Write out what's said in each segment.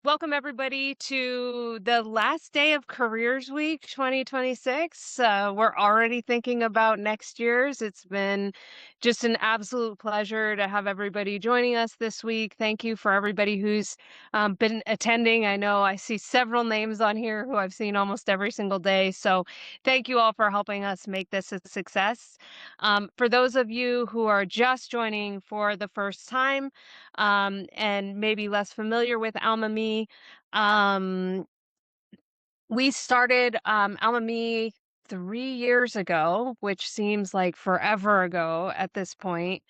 Welcome everybody to the last day of Careers Week 2026. We're already thinking about next year's. It's been just an absolute pleasure to have everybody joining us this week. Thank you for everybody who's been attending. I know I see several names on here who I've seen almost every single day. So thank you all for helping us make this a success. For those of you who are just joining for the first time, and maybe less familiar with Alma Me. Um, we started Alma Me 3 years ago, which seems like forever ago at this point.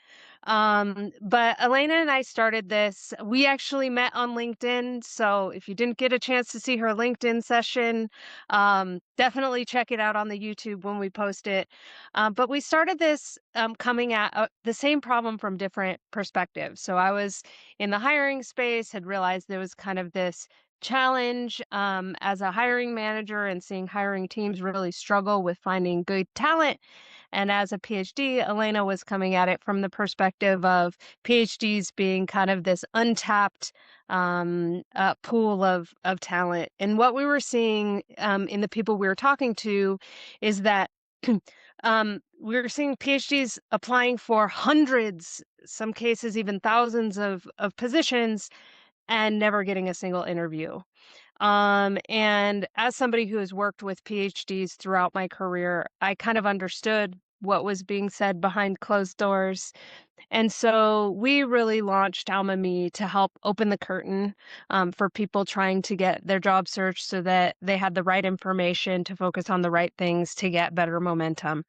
But Elena and I started this. We actually met on LinkedIn. So if you didn't get a chance to see her LinkedIn session, definitely check it out on the YouTube when we post it. But we started this coming at the same problem from different perspectives. So I was in the hiring space, had realized there was kind of this challenge as a hiring manager and seeing hiring teams really struggle with finding good talent. And as a PhD, Elena was coming at it from the perspective of PhDs being kind of this untapped pool of talent. And what we were seeing in the people we were talking to is that we were seeing PhDs applying for hundreds, some cases even thousands of positions, and never getting a single interview. And as somebody who has worked with PhDs throughout my career, I kind of understood what was being said behind closed doors. And so we really launched Alma Me to help open the curtain for people trying to get their job search so that they had the right information to focus on the right things to get better momentum.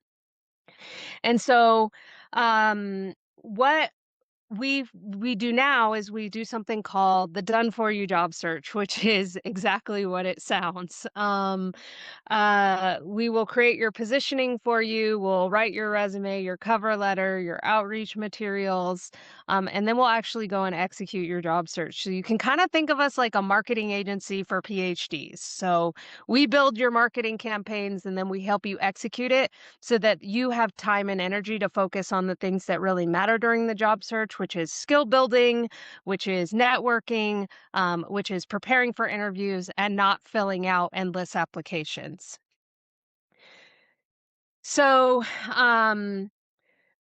And so what we do now is we do something called the done for you job search, which is exactly what it sounds. We will create your positioning for you. We'll write your resume, your cover letter, your outreach materials, and then we'll actually go and execute your job search. So you can kind of think of us like a marketing agency for PhDs. So we build your marketing campaigns and then we help you execute it so that you have time and energy to focus on the things that really matter during the job search, which is skill building, which is networking, which is preparing for interviews, and not filling out endless applications. So, um,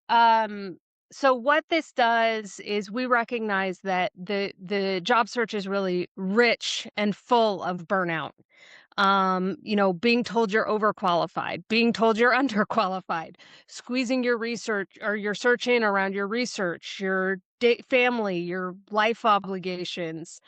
um, so what this does is we recognize that the job search is really rich and full of burnout. Being told you're overqualified, being told you're underqualified, squeezing your research or your search in around your research, your family, your life obligations.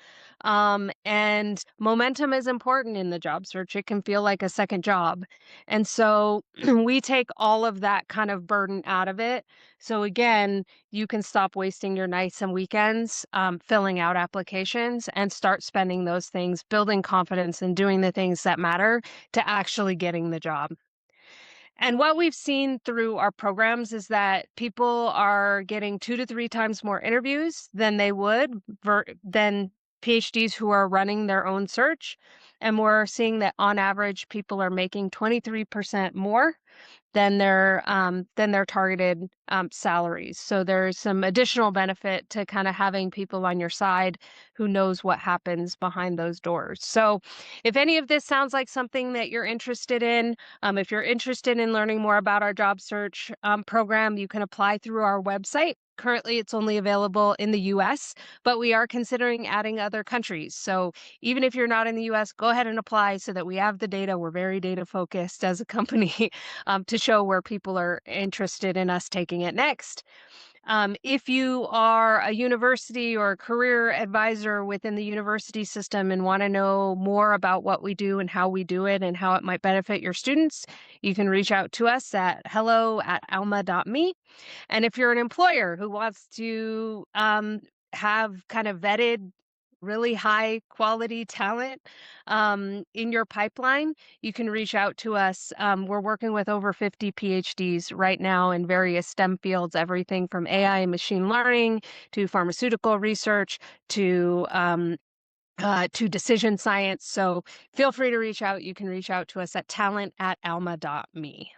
And momentum is important in the job search. It can feel like a second job. And so we take all of that kind of burden out of it. So again, you can stop wasting your nights and weekends filling out applications and start spending those things, building confidence and doing the things that matter to actually getting the job. And what we've seen through our programs is that people are getting 2 to 3 times more interviews than they would than PhDs who are running their own search. And we're seeing that on average, people are making 23% more than their targeted salaries. So there's some additional benefit to kind of having people on your side who knows what happens behind those doors. So if any of this sounds like something that you're interested in, if you're interested in learning more about our job search program, you can apply through our website. Currently, it's only available in the US, but we are considering adding other countries. So even if you're not in the US, go ahead and apply so that we have the data. We're very data focused as a company to show where people are interested in us taking it next. If you are a university or a career advisor within the university system and want to know more about what we do and how we do it and how it might benefit your students, you can reach out to us at hello@alma.me. And if you're an employer who wants to have kind of vetted, really high quality talent in your pipeline, you can reach out to us. We're working with over 50 PhDs right now in various STEM fields, everything from AI and machine learning to pharmaceutical research to decision science. So feel free to reach out. You can reach out to us at talent@alma.me.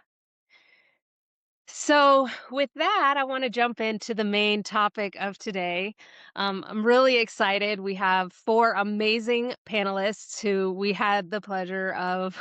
So, with that, I want to jump into the main topic of today. I'm really excited. We have four amazing panelists who we had the pleasure of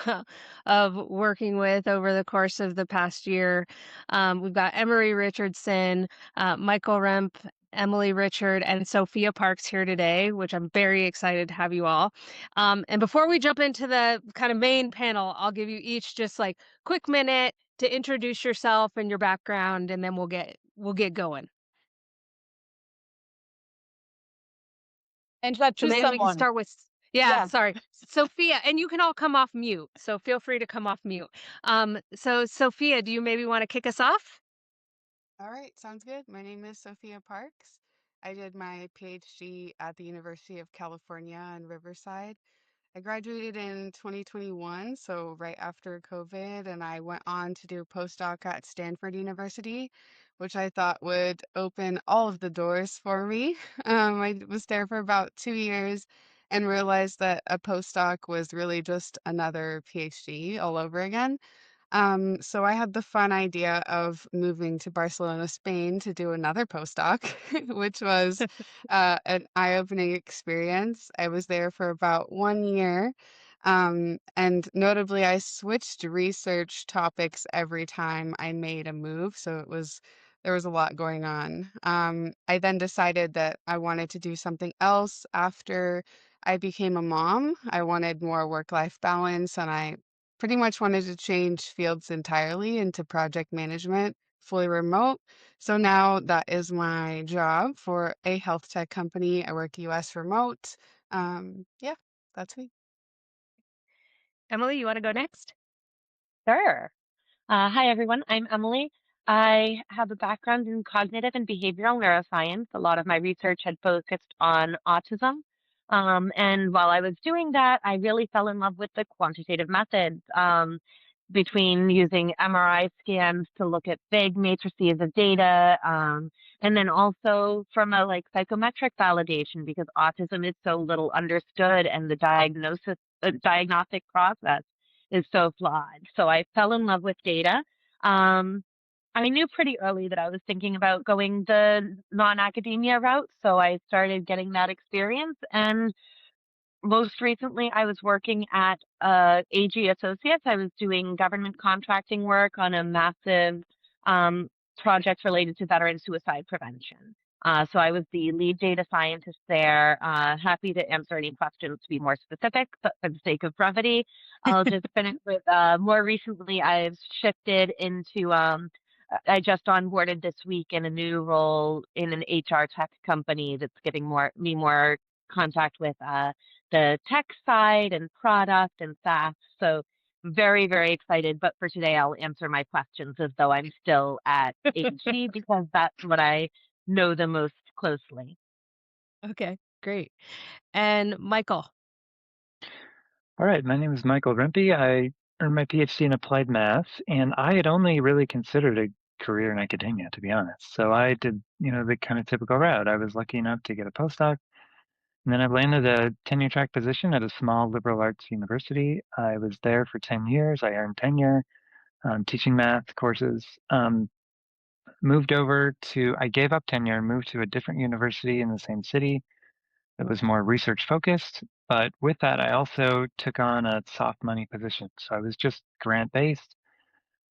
of working with over the course of the past year. We've got Emery Richardson, Michael Remp, Emily Richard, and Sophia Parks here today, which I'm very excited to have you all. And before we jump into the kind of main panel, I'll give you each just like quick minute to introduce yourself and your background, and then we'll get going. And that So choose maybe we can someone. start with yeah, Yeah. sorry, Sophia, and you can all come off mute. So feel free to come off mute. So Sophia, do you maybe want to kick us off? All right, sounds good. My name is Sophia Parks. I did my PhD at the University of California in Riverside. I graduated in 2021, so right after COVID, and I went on to do a postdoc at Stanford University, which I thought would open all of the doors for me. I was there for about 2 years and realized that a postdoc was really just another PhD all over again. So I had the fun idea of moving to Barcelona, Spain to do another postdoc, which was an eye-opening experience. I was there for about 1 year. And notably, I switched research topics every time I made a move. So there was a lot going on. I then decided that I wanted to do something else after I became a mom. I wanted more work-life balance, and I pretty much wanted to change fields entirely into project management, fully remote. So now that is my job for a health tech company. I work US remote. Yeah, that's me. Emily, you want to go next? Sure. Hi, everyone. I'm Emily. I have a background in cognitive and behavioral neuroscience. A lot of my research had focused on autism. And while I was doing that, I really fell in love with the quantitative methods between using MRI scans to look at big matrices of data, and then also from a like psychometric validation because autism is so little understood and the diagnostic process is so flawed. So I fell in love with data. Um, I knew pretty early that I was thinking about going the non-academia route, so I started getting that experience. And most recently, I was working at AG Associates. I was doing government contracting work on a massive um, project related to veteran suicide prevention. So I was the lead data scientist there. Happy to answer any questions to be more specific, but for the sake of brevity, I'll just finish with more recently, I've shifted into, I just onboarded this week in a new role in an HR tech company that's giving more contact with the tech side and product and SaaS. So very, very excited. But for today, I'll answer my questions as though I'm still at AG because that's what I know the most closely. Okay, great. And Michael. All right, my name is Michael Rempe. I earned my PhD in applied math, and I had only really considered a career in academia, to be honest. So I did, the kind of typical route. I was lucky enough to get a postdoc, and then I landed a tenure track position at a small liberal arts university. I was there for 10 years. I earned tenure, teaching math courses. I gave up tenure and moved to a different university in the same city that was more research focused. But with that, I also took on a soft money position. So I was just grant based.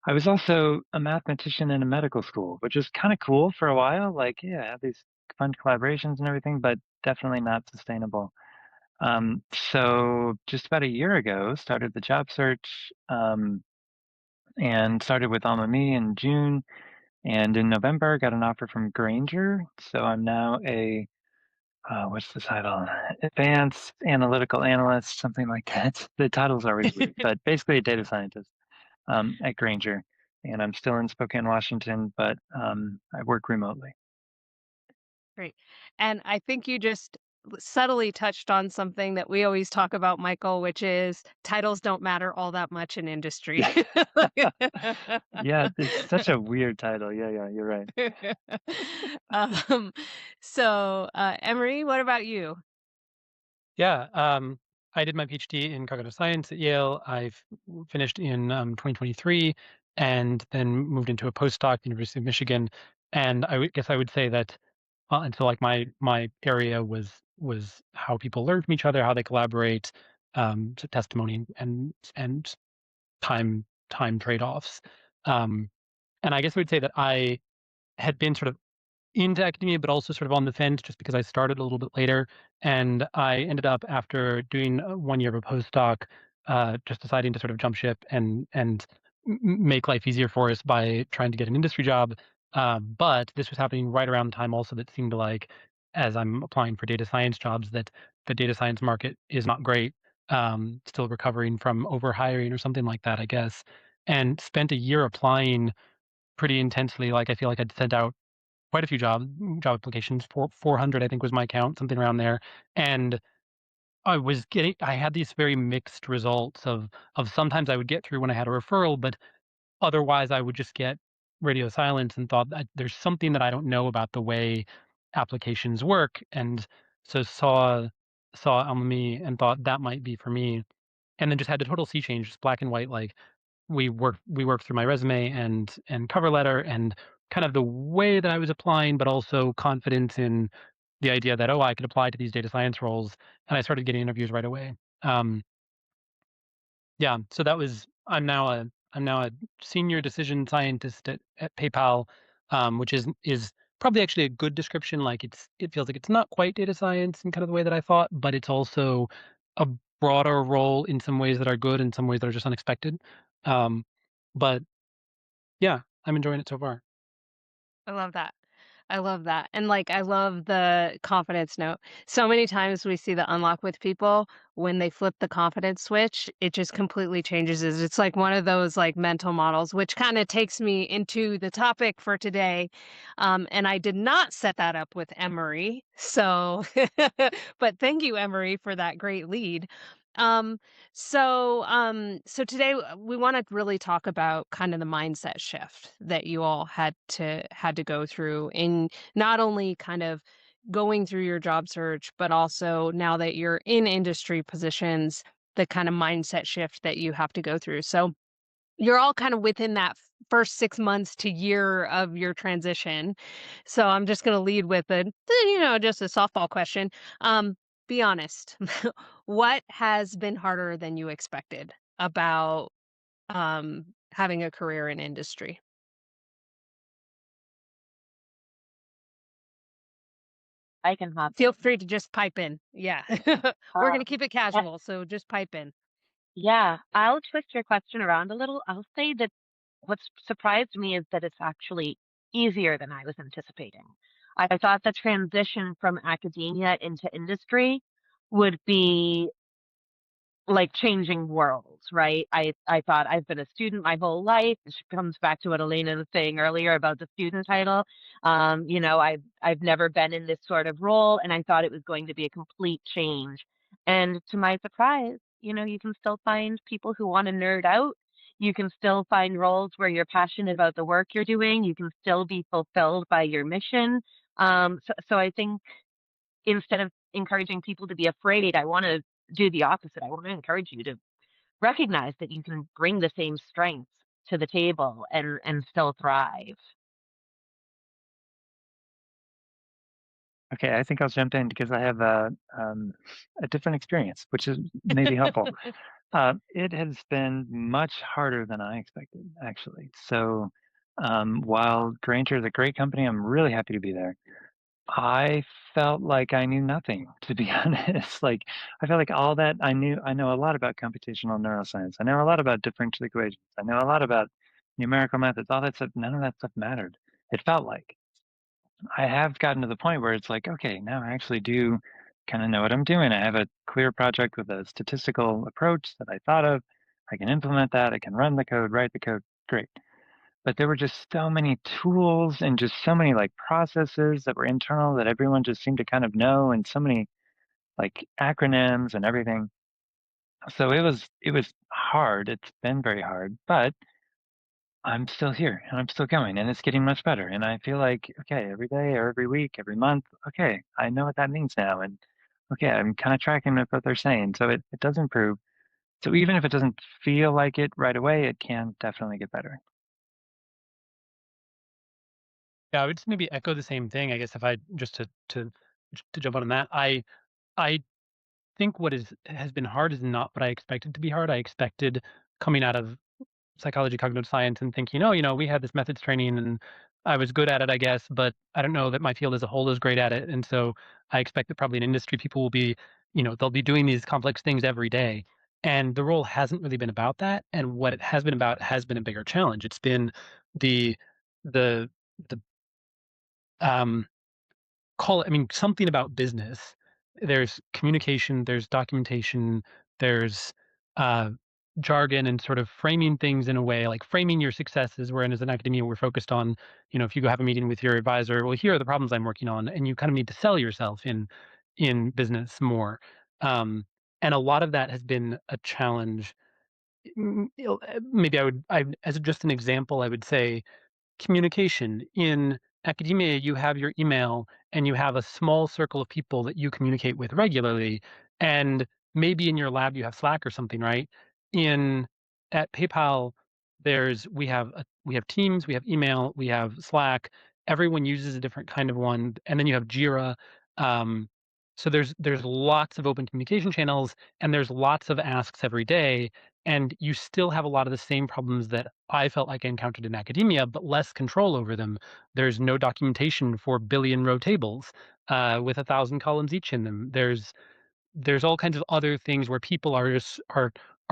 I was also a mathematician in a medical school, which is kind of cool for a while. Like, yeah, I have these fun collaborations and everything, but definitely not sustainable. So just about a year ago, started the job search and started with Alma Me in June. And in November, got an offer from Grainger. So I'm now what's the title? Advanced analytical analyst, something like that. The title's always weird, but basically a data scientist at Grainger. And I'm still in Spokane, Washington, but I work remotely. Great. And I think you just subtly touched on something that we always talk about, Michael, which is titles don't matter all that much in industry. Yeah, it's such a weird title. Yeah, you're right. um, Emery, what about you? Yeah. I did my PhD in cognitive science at Yale. I've finished in 2023. and then moved into a postdoc at the University of Michigan. And guess I would say that and so like my area was how people learn from each other, how they collaborate, so testimony and time trade-offs. Um, and I guess I would say that I had been sort of into academia, but also sort of on the fence just because I started a little bit later. And I ended up, after doing 1 year of a postdoc, just deciding to sort of jump ship and make life easier for us by trying to get an industry job. But this was happening right around the time also that seemed like, as I'm applying for data science jobs, that the data science market is not great, still recovering from overhiring or something like that, I guess. And spent a year applying pretty intensely. Like I feel like I'd sent out quite a few job applications. 400, I think, was my count, something around there. And I had these very mixed results of sometimes I would get through when I had a referral, but otherwise I would just get radio silence and thought that there's something that I don't know about the way applications work. And so saw alumni and thought that might be for me. And then just had a total sea change, just black and white, like we worked through my resume and cover letter and kind of the way that I was applying, but also confidence in the idea that, oh, I could apply to these data science roles, and I started getting interviews right away. Um, yeah, so that was I'm now a senior decision scientist at PayPal, which is probably actually a good description. Like it feels like it's not quite data science in kind of the way that I thought, but it's also a broader role in some ways that are good and some ways that are just unexpected. Um, but yeah, I'm enjoying it so far. I love that. I love that. And like I love the confidence note. So many times we see the unlock with people when they flip the confidence switch, it just completely changes it. It's like one of those like mental models, which kind of takes me into the topic for today. And I did not set that up with Emery. So but thank you, Emery, for that great lead. Um, so today we want to really talk about kind of the mindset shift that you all had to go through in not only kind of going through your job search, but also now that you're in industry positions, the kind of mindset shift that you have to go through. So you're all kind of within that first 6 months to year of your transition. So I'm just going to lead with just a softball question. Um, be honest. What has been harder than you expected about having a career in industry? I can hop Feel in. free to just pipe in. Yeah. We're going to Um, keep it uh, casual, so just pipe in. yeah, I'll twist your question around a little. I'll say that what's surprised me is that it's actually easier than I was anticipating. I thought the transition from academia into industry would be like changing worlds, right? I thought I've been a student my whole life, which comes back to what Elena was saying earlier about the student title. I've never been in this sort of role, and I thought it was going to be a complete change. And to my surprise, you can still find people who want to nerd out. You can still find roles where you're passionate about the work you're doing. You can still be fulfilled by your mission. So I think instead of encouraging people to be afraid, I want to do the opposite. I want to encourage you to recognize that you can bring the same strengths to the table and still thrive. Okay, I think I'll jump in because I have a different experience, which is maybe helpful. It has been much harder than I expected, actually. So while Grainger is a great company, I'm really happy to be there. I felt like I knew nothing, to be honest. Like I felt like all that I know a lot about computational neuroscience. I know a lot about differential equations. I know a lot about numerical methods. All that stuff, none of that stuff mattered. It felt like I have gotten to the point where it's like, okay, now I actually do kind of know what I'm doing. I have a clear project with a statistical approach that I thought of. I can implement that. I can run the code, write the code. Great. But there were just so many tools and just so many like processes that were internal that everyone just seemed to kind of know, and so many like acronyms and everything. So it was hard. It's been very hard, but I'm still here and I'm still going and it's getting much better. And I feel like, okay, every day or every week, every month, okay, I know what that means now. And okay, I'm kind of tracking with what they're saying. So it does improve. So even if it doesn't feel like it right away, it can definitely get better. Yeah, I would just maybe echo the same thing, I guess, if I just to jump on that. I think what has been hard is not what I expected to be hard. I expected coming out of psychology, cognitive science, and thinking, "Oh, we had this methods training and I was good at it, I guess, but I don't know that my field as a whole is great at it." And so I expect that probably in industry people will be, they'll be doing these complex things every day. And the role hasn't really been about that. And what it has been about has been a bigger challenge. It's been the the the um call it, I mean, something about business. There's communication, there's documentation, there's uh, jargon and sort of framing things in a way, like framing your successes. Whereas in academia, we're focused on, if you go have a meeting with your advisor, well, here are the problems I'm working on, and you kind of need to sell yourself in business more. Um, and a lot of that has been a challenge. Maybe as just an example, I would say communication. In academia, you have your email and you have a small circle of people that you communicate with regularly. And maybe in your lab you have Slack or something, right? In at PayPal, we have Teams, we have email, we have Slack. Everyone uses a different kind of one, and then you have Jira. Um, so there's lots of open communication channels, and there's lots of asks every day, and you still have a lot of the same problems that I felt like I encountered in academia, but less control over them. There's no documentation for billion row tables with 1,000 columns each in them. There's all kinds of other things where people are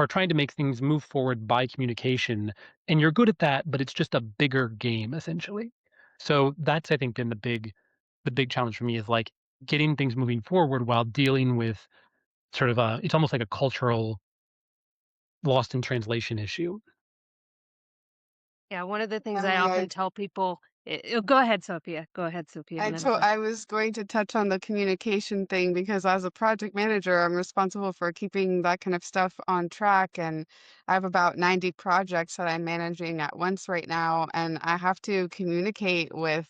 trying to make things move forward by communication, and you're good at that, but it's just a bigger game essentially. So that's, I think, been the big challenge for me, is like getting things moving forward while dealing with sort of it's almost like a cultural lost in translation issue. Yeah, one of the things I Emily, often tell people go ahead, Sophia. Go ahead, Sophia, and then I'll go. I was going to touch on the communication thing because as a project manager, I'm responsible for keeping that kind of stuff on track. And I have about 90 projects that I'm managing at once right now. And I have to communicate with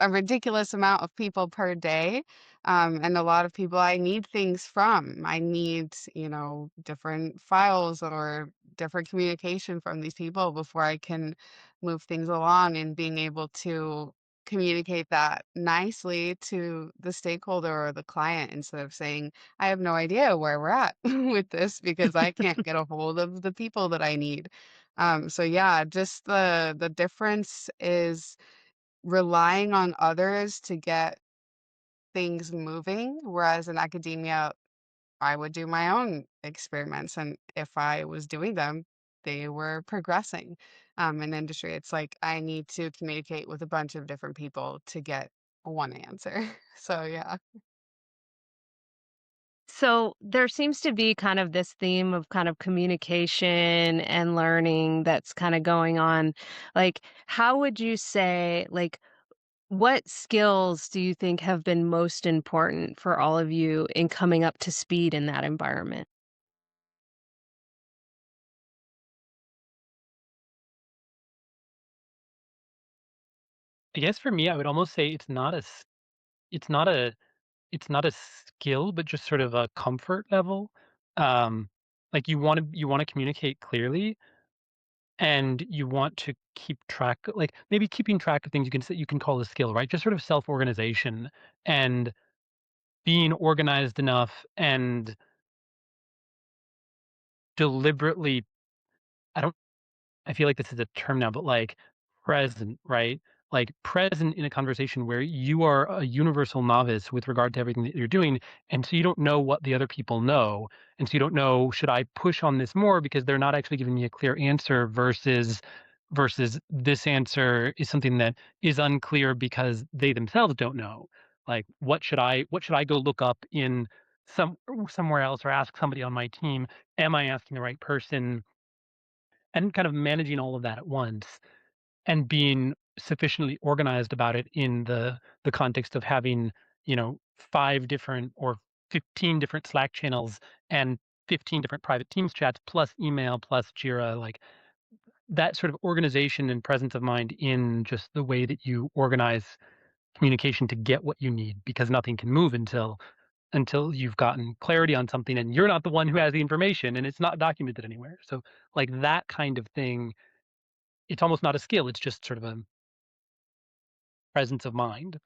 a ridiculous amount of people per day. And a lot of people I need things from. I need, different files or different communication from these people before I can move things along and being able to communicate that nicely to the stakeholder or the client instead of saying, I have no idea where we're at with this because I can't get a hold of the people that I need. So yeah, just the difference is relying on others to get things moving, whereas in academia, I would do my own experiments, and if I was doing them, they were progressing. In industry, it's like I need to communicate with a bunch of different people to get one answer. So yeah. So there seems to be kind of this theme of kind of communication and learning that's kind of going on. Like, how would you say, like, what skills do you think have been most important for all of you in coming up to speed in that environment? I guess for me, I would almost say it's not a it's not a skill, but just sort of a comfort level. Um, like you want to communicate clearly, and you want to keep track, like maybe keeping track of things you can call a skill, right? Just sort of self organization and being organized enough and deliberately. I don't I feel like this is a term now, but like present, right? Like present in a conversation where you are a universal novice with regard to everything that you're doing. And so you don't know what the other people know. And so you don't know, should I push on this more because they're not actually giving me a clear answer versus this answer is something that is unclear because they themselves don't know. Like what should I go look up in somewhere else or ask somebody on my team? Am I asking the right person? And kind of managing all of that at once and being sufficiently organized about it in the context of having, 5 different or 15 different Slack channels and 15 different private Teams chats plus email plus Jira, like that sort of organization and presence of mind in just the way that you organize communication to get what you need, because nothing can move until you've gotten clarity on something and you're not the one who has the information and it's not documented anywhere. So like that kind of thing, it's almost not a skill, it's just sort of presence of mind.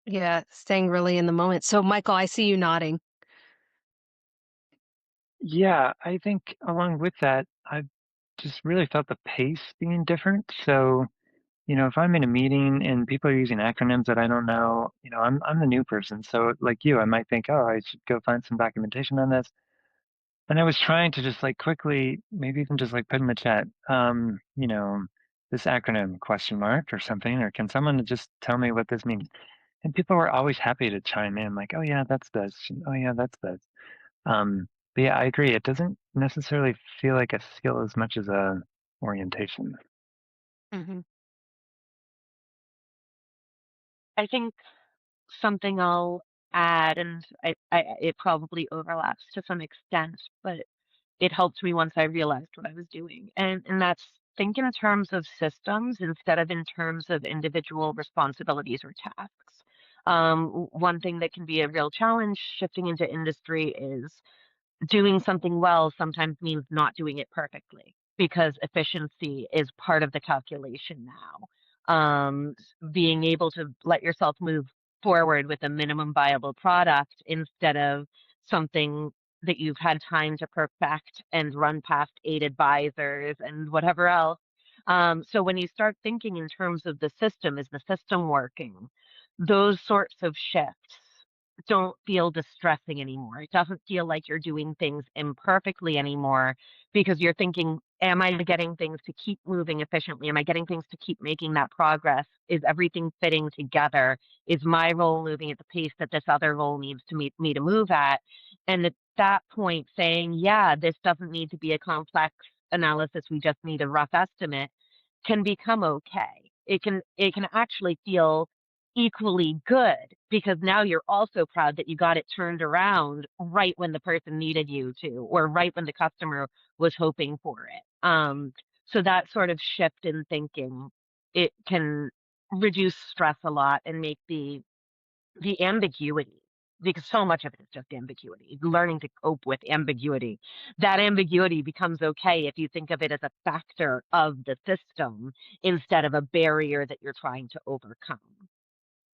Yeah, staying really in the moment. So, Michael, I see you nodding. Yeah, I think along with that, I've just really felt the pace being different. So, if I'm in a meeting and people are using acronyms that I don't know, I'm the new person. So like you, I might think, oh, I should go find some documentation on this. And I was trying to just like quickly, maybe even just like put in the chat, this acronym question mark or something, or can someone just tell me what this means? And people were always happy to chime in, like, oh yeah, that's this. Oh yeah, that's this. But yeah, I agree. It doesn't necessarily feel like a skill as much as a orientation. Hmm. I think something I'll add, and it probably overlaps to some extent, but it helped me once I realized what I was doing. And that's think in terms of systems instead of in terms of individual responsibilities or tasks. One thing that can be a real challenge shifting into industry is doing something well sometimes means not doing it perfectly because efficiency is part of the calculation now. Being able to let yourself move forward with a minimum viable product instead of something that you've had time to perfect and run past 8 advisors and whatever else. So when you start thinking in terms of the system, is the system working? Those sorts of shifts don't feel distressing anymore. It doesn't feel like you're doing things imperfectly anymore because you're thinking, am I getting things to keep moving efficiently? Am I getting things to keep making that progress? Is everything fitting together? Is my role moving at the pace that this other role needs to meet me to move at? And at that point, saying, yeah, this doesn't need to be a complex analysis. We just need a rough estimate can become okay. It can actually feel equally good because now you're also proud that you got it turned around right when the person needed you to, or right when the customer was hoping for it. So that sort of shift in thinking, it can reduce stress a lot and make the ambiguity, because so much of it is just ambiguity, learning to cope with ambiguity. That ambiguity becomes okay if you think of it as a factor of the system instead of a barrier that you're trying to overcome.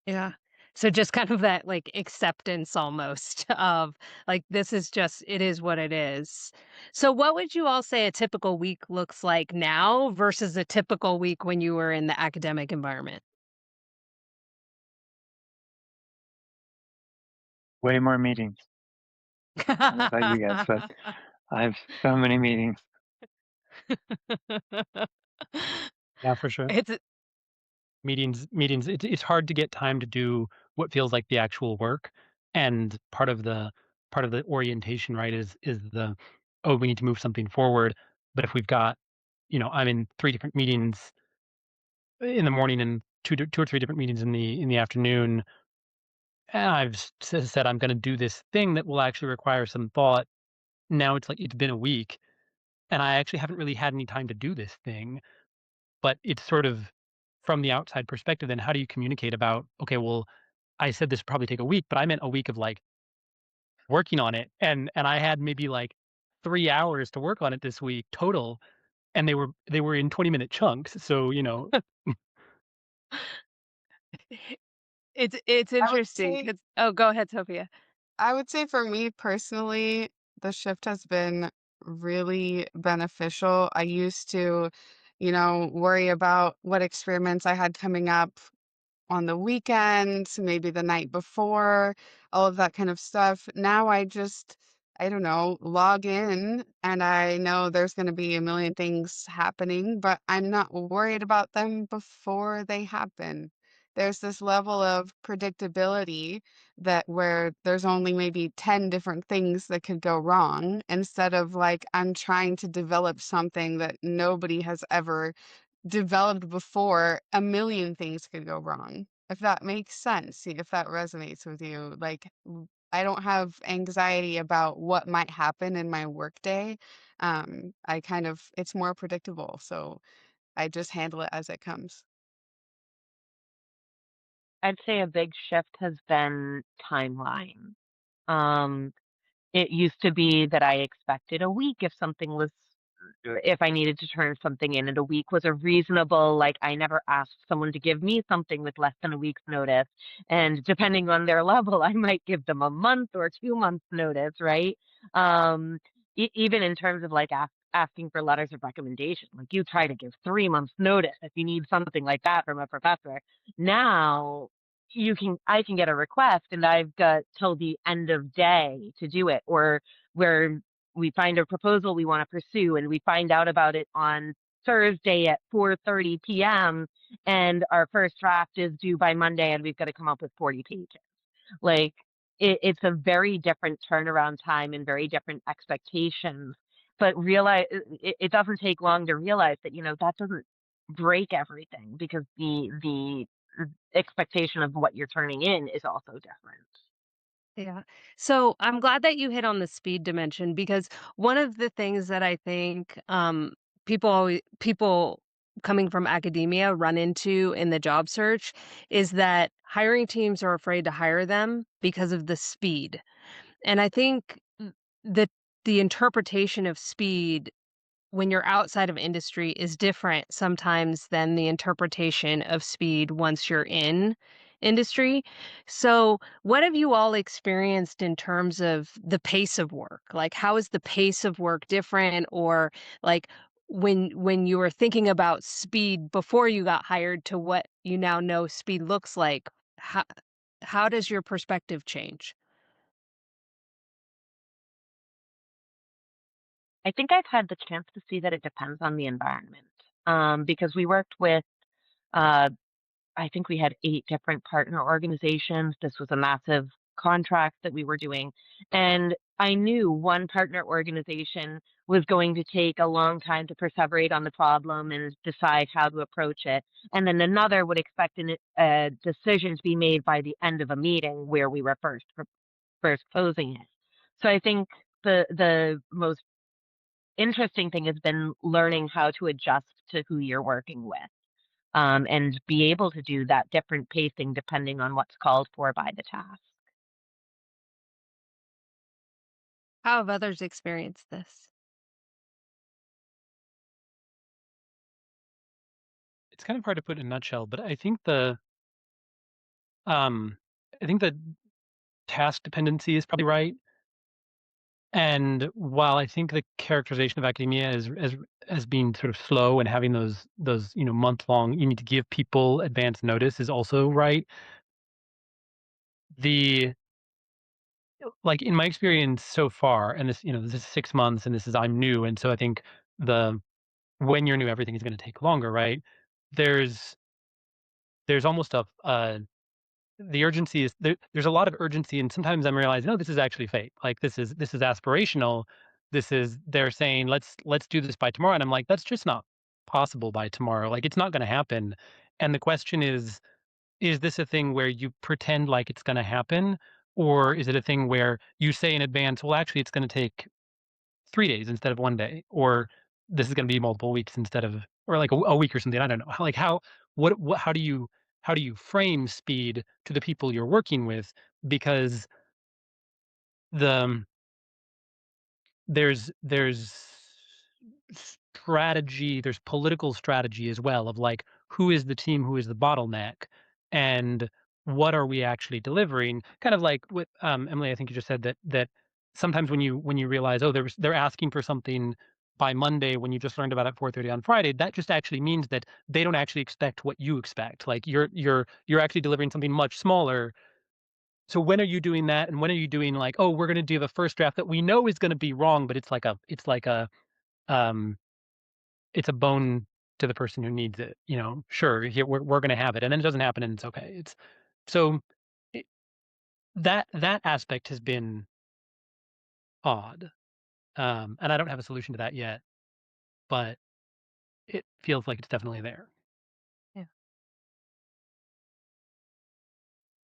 Yeah. So just kind of that like acceptance almost of like this is just it is what it is. So what would you all say a typical week looks like now versus a typical week when you were in the academic environment? Way more meetings. I don't know about you guys, but I have so many meetings. Yeah, for sure. It's Meetings, it's hard to get time to do what feels like the actual work, and part of the orientation, right, is the, "Oh, we need to move something forward," but if we've got I'm in 3 different meetings in the morning and 2 or 3 different meetings in the afternoon, and I've said I'm gonna do this thing that will actually require some thought. Now it's like it's been a week, and I actually haven't really had any time to do this thing. But it's sort of from the outside perspective, then how do you communicate about, "Okay, well, I said this would probably take a week, but I meant a week of, like, working on it, and I had maybe, like, 3 hours to work on it this week total, and they were in 20-minute chunks." So, it's I would interesting say 'cause oh, go ahead, Sophia. I would say for me personally, the shift has been really beneficial. I used to, worry about what experiments I had coming up on the weekends, maybe the night before, all of that kind of stuff. Now I don't know, log in and I know there's going to be a million things happening, but I'm not worried about them before they happen. There's this level of predictability that where there's only maybe 10 different things that could go wrong instead of like I'm trying to develop something that nobody has ever developed before, a million things could go wrong. If that makes sense, if that resonates with you, like I don't have anxiety about what might happen in my workday. I kind of it's more predictable, so I just handle it as it comes. I'd say a big shift has been timeline. Um, it used to be that I expected a week if something was if I needed to turn something in a week was a reasonable, like, I never asked someone to give me something with less than a week's notice. And depending on their level, I might give them a month or 2 months notice, right? Um, Even in terms of like asking for letters of recommendation, like you try to give 3 months notice if you need something like that from a professor. Now I can get a request and I've got till the end of day to do it, or where we find a proposal we want to pursue and we find out about it on Thursday at 4:30 p.m. and our first draft is due by Monday and we've got to come up with 40 pages. Like it's a very different turnaround time and very different expectations. But realize it doesn't take long to realize that, that doesn't break everything because the expectation of what you're turning in is also different. Yeah. So I'm glad that you hit on the speed dimension because one of the things that I think people coming from academia run into in the job search is that hiring teams are afraid to hire them because of the speed. And I think that the interpretation of speed when you're outside of industry is different sometimes than the interpretation of speed once you're in industry. So, what have you all experienced in terms of the pace of work? Like, how is the pace of work different? Or like when you were thinking about speed before you got hired to what you now know speed looks like, how how does your perspective change? I think I've had the chance to see that it depends on the environment. Because we worked with, uh, I think we had 8 different partner organizations. This was a massive contract that we were doing. And I knew one partner organization was going to take a long time to perseverate on the problem and decide how to approach it. And then another would expect a decision to be made by the end of a meeting where we were first closing it. So I think the most interesting thing has been learning how to adjust to who you're working with, and be able to do that different pacing depending on what's called for by the task. How have others experienced this? It's kind of hard to put in a nutshell, but um I think the task dependency is probably right. And while I think the characterization of academia is as being sort of slow and having those month long, you need to give people advance notice is also right. The like in my experience so far, and this is 6 months, and this is I'm new, and so I think the when you're new, everything is going to take longer, right? There's there's almost the urgency is there's a lot of urgency, and sometimes I'm realizing, no, this is actually fake. Like this is aspirational. This is they're saying let's do this by tomorrow, and I'm like, that's just not possible by tomorrow. Like it's not going to happen. And the question is this a thing where you pretend like it's going to happen, or is it a thing where you say in advance, well, actually, it's going to take 3 days instead of 1 day, or this is going to be multiple weeks instead of, or like a week or something. I don't know. Like what how do you frame speed to the people you're working with? Because the there's strategy, there's political strategy as well of like who is the team, who is the bottleneck, and what are we actually delivering? Kind of like with Emily, I think you just said that sometimes when you realize, oh, they're asking for something by Monday when you just learned about it at 4:30 on Friday, that just actually means that they don't actually expect what you expect. Like you're actually delivering something much smaller. So when are you doing that? And when are you doing like, oh, we're gonna do the first draft that we know is gonna be wrong, but um it's a bone to the person who needs it, sure, here we're gonna have it, and then it doesn't happen, and it's okay. It's so it, that aspect has been odd, and I don't have a solution to that yet, but it feels like it's definitely there. Yeah.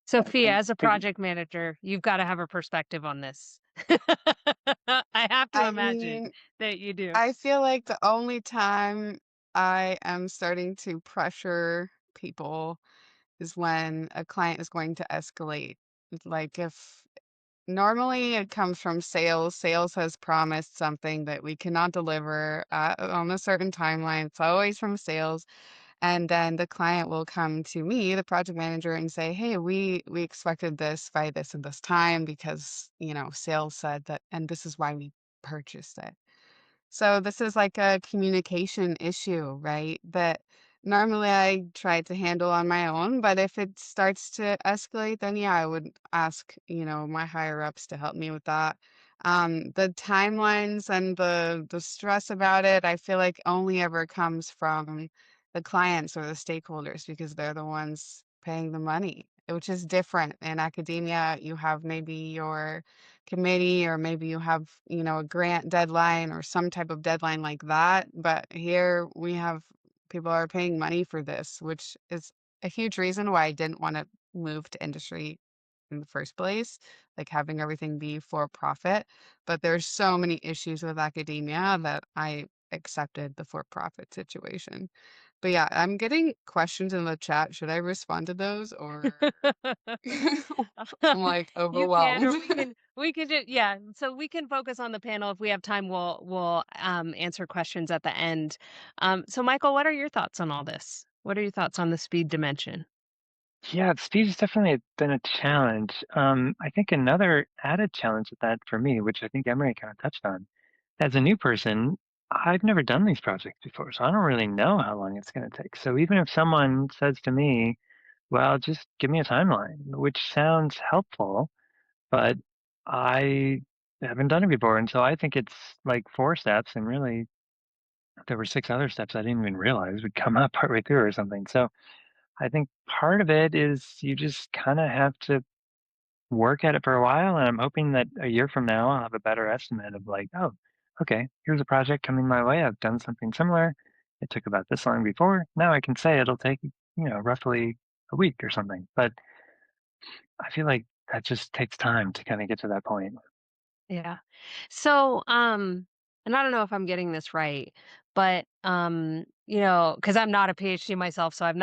Sophia, And as a maybe project manager, you've gotta have a perspective on this. I have to I imagine mean, that you do. I feel like the only time I am starting to pressure people is when a client is going to escalate. Like if normally it comes from sales. Sales has promised something that we cannot deliver on a certain timeline. It's always from sales. And then the client will come to me, the project manager, and say, "Hey, we expected this by this and this time because, sales said that, and this is why we purchased it." So this is like a communication issue, right? That normally I try to handle on my own, but if it starts to escalate, then yeah, I would ask, my higher ups to help me with that. The timelines and the stress about it, I feel like only ever comes from the clients or the stakeholders because they're the ones paying the money, which is different. In academia, you have maybe your committee or maybe you have, a grant deadline or some type of deadline like that. But here we have people are paying money for this, which is a huge reason why I didn't want to move to industry in the first place, like having everything be for profit. But there's so many issues with academia that I accepted the for profit situation. But yeah, I'm getting questions in the chat. Should I respond to those or I'm like You can, or overwhelmed? we can do, yeah. So we can focus on the panel if we have time. We'll answer questions at the end. So Michael, what are your thoughts on all this? What are your thoughts on the speed dimension? Yeah, speed has definitely been a challenge. I think another added challenge with that for me, which I think Emery kind of touched on, as a new person, I've never done these projects before, so I don't really know how long it's going to take. So even if someone says to me, well, just give me a timeline, which sounds helpful, but I haven't done it before. And so I think it's like 4 steps, and really there were 6 other steps I didn't even realize would come up partway through or something. So I think part of it is you just kind of have to work at it for a while. And I'm hoping that a year from now, I'll have a better estimate of like, oh, okay, here's a project coming my way. I've done something similar. It took about this long before. Now I can say it'll take, roughly a week or something. But I feel like that just takes time to kind of get to that point. Yeah. So, and I don't know if I'm getting this right, but because I'm not a PhD myself, so I've